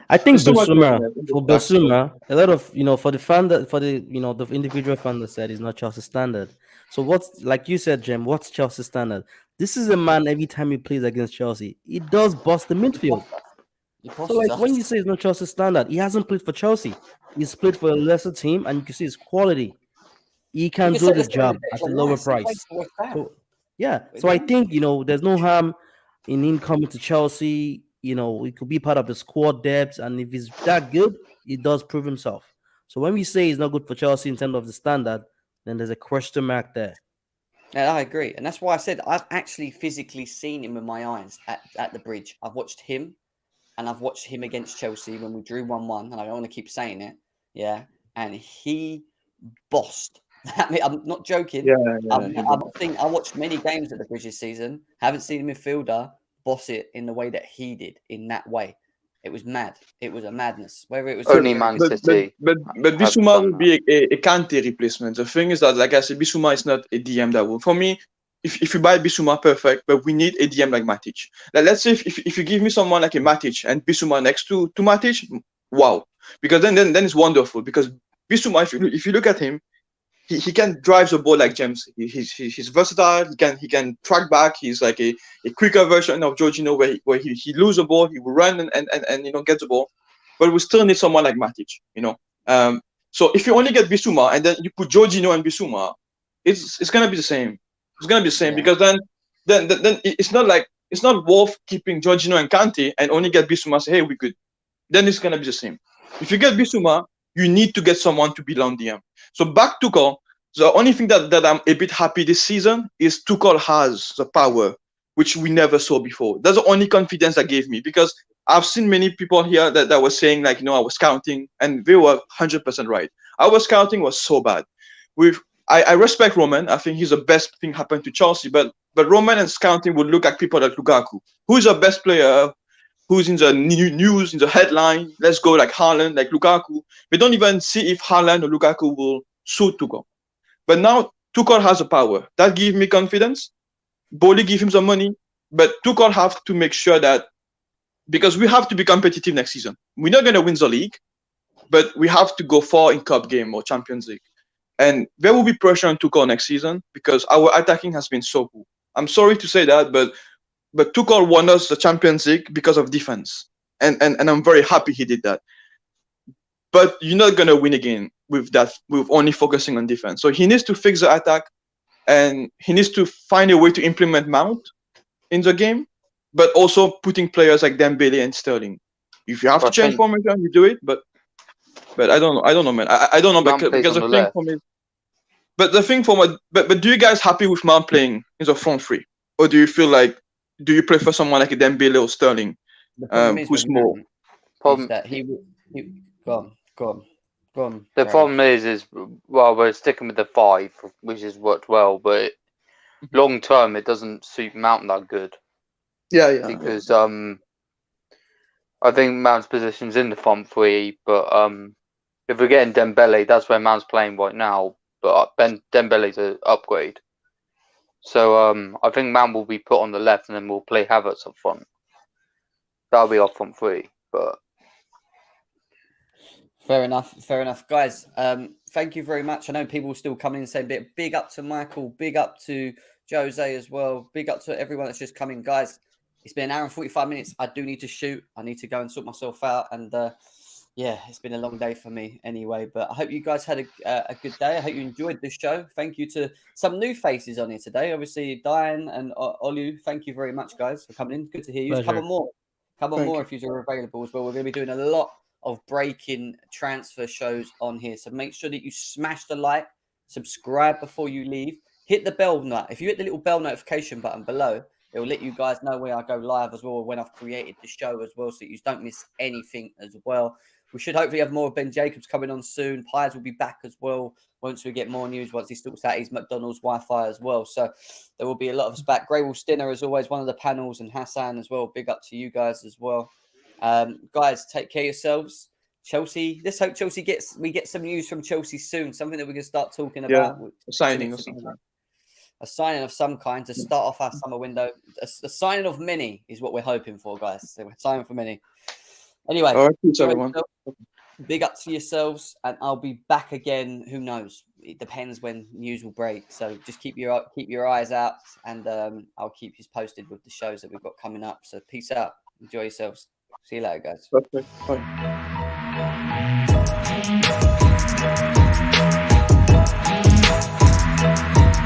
I think Bissouma, a lot of for the individual fan that said he's not Chelsea standard. So what's, like you said, Jem, what's Chelsea standard? This is a man every time he plays against Chelsea, he does bust the midfield. So like when you say he's not Chelsea standard, he hasn't played for Chelsea. He's played for a lesser team, and you can see his quality. He can do the job at a lower price. So I think there's no harm in him coming to Chelsea. He could be part of the squad depth, and if he's that good, he does prove himself. So when we say he's not good for Chelsea in terms of the standard, then there's a question mark there. Yeah, I agree, and that's why I said I've actually physically seen him with my eyes at the Bridge. I've watched him, and I've watched him against Chelsea when we drew 1-1, and I don't want to keep saying it, and he bossed. I mean, I'm not joking. I watched many games at the Bridge this season. Haven't seen a midfielder boss it in the way that he did, in that way. It was mad. It was a madness. Whether it was only Man City. But Bissouma will be a Kante replacement. The thing is that, like I said, Bissouma is not a DM that will. For me, if you buy Bissouma, perfect. But we need a DM like Matic. Like, let's say if you give me someone like a Matic and Bissouma next to Matic, wow. Because then it's wonderful. Because Bissouma, if you look at him, he can drive the ball like James. He's versatile. He can track back. He's like a quicker version of Jorginho, where he lose the ball, he will run and get the ball. But we still need someone like Matic. So if you only get Bissouma and then you put Jorginho and Bissouma, it's gonna be the same. It's gonna be the same because then it's not worth keeping Jorginho and Kante and only get Bissouma and say, hey, we good. Then it's gonna be the same. If you get Bissouma, you need to get someone to be on DM. So back to Tuchel, the only thing that I'm a bit happy this season is Tuchel has the power, which we never saw before. That's the only confidence that gave me, because I've seen many people here that were saying, like, I was scouting, and they were 100% right. Our scouting was so bad. I respect Roman. I think he's the best thing happened to Chelsea, but Roman and scouting would look at people like Lukaku. Who is the best player? Who's in the news, in the headline? Let's go like Haaland, like Lukaku. We don't even see if Haaland or Lukaku will suit Tuchel. But now Tuchel has a power. That gives me confidence. Bowley give him some money, but Tuchel have to make sure that, because we have to be competitive next season. We're not going to win the league, but we have to go far in Cup game or Champions League. And there will be pressure on Tuchel next season because our attacking has been so poor. I'm sorry to say that, but Tuchel won us the Champions League because of defense. And I'm very happy he did that. But you're not going to win again with only focusing on defense. So he needs to fix the attack, and he needs to find a way to implement Mount in the game, but also putting players like Dembele and Sterling. If you have to change formation, you do it. But I don't know, man. I don't know because the thing for me. But the thing for me, but do you guys happy with Mount playing in the front three, or do you feel like, do you prefer someone like a Dembele or Sterling, who's more? Problem that go on. The problem is well, we're sticking with the 5, which has worked well, but long term it doesn't suit Mount that good. Yeah. Because I think Mount's position's in the front 3, but if we're getting Dembele, that's where Mount's playing right now. But Dembele's an upgrade, so I think Mount will be put on the left, and then we'll play Havertz up front. That'll be our front 3, but. Fair enough, guys. Thank you very much. I know people still coming in saying big up to Michael, big up to Jose as well, big up to everyone that's just coming, guys. It's been an hour and 45 minutes. I do need to shoot. I need to go and sort myself out, and it's been a long day for me anyway. But I hope you guys had a good day. I hope you enjoyed this show. Thank you to some new faces on here today. Obviously, Diane and Olu. Thank you very much, guys, for coming in. Good to hear you. Couple more if you're available as well. We're going to be doing a lot of breaking transfer shows on here, so make sure that you smash the like, subscribe before you leave, hit the bell nut. If you hit the little bell notification button below, it will let you guys know when I go live as well, when I've created the show as well, so you don't miss anything as well. We should hopefully have more of Ben Jacobs coming on soon. Pies will be back as well once we get more news, once he sorts out his McDonald's Wi-Fi as well. So there will be a lot of us back. Graywall Stinner, as always, one of the panels, and Hassan as well. Big up to you guys as well. Guys, take care of yourselves. Chelsea, let's hope we get some news from Chelsea soon, something that we can start talking about. A signing or something. A signing of some kind to start off our summer window. A signing of many is what we're hoping for, guys. So we're signing for many. Anyway, all right, peace, everyone. Big up to yourselves, and I'll be back again. Who knows? It depends when news will break. So just keep your eyes out, and I'll keep you posted with the shows that we've got coming up. So peace out. Enjoy yourselves. See you later, guys. Perfect. Bye.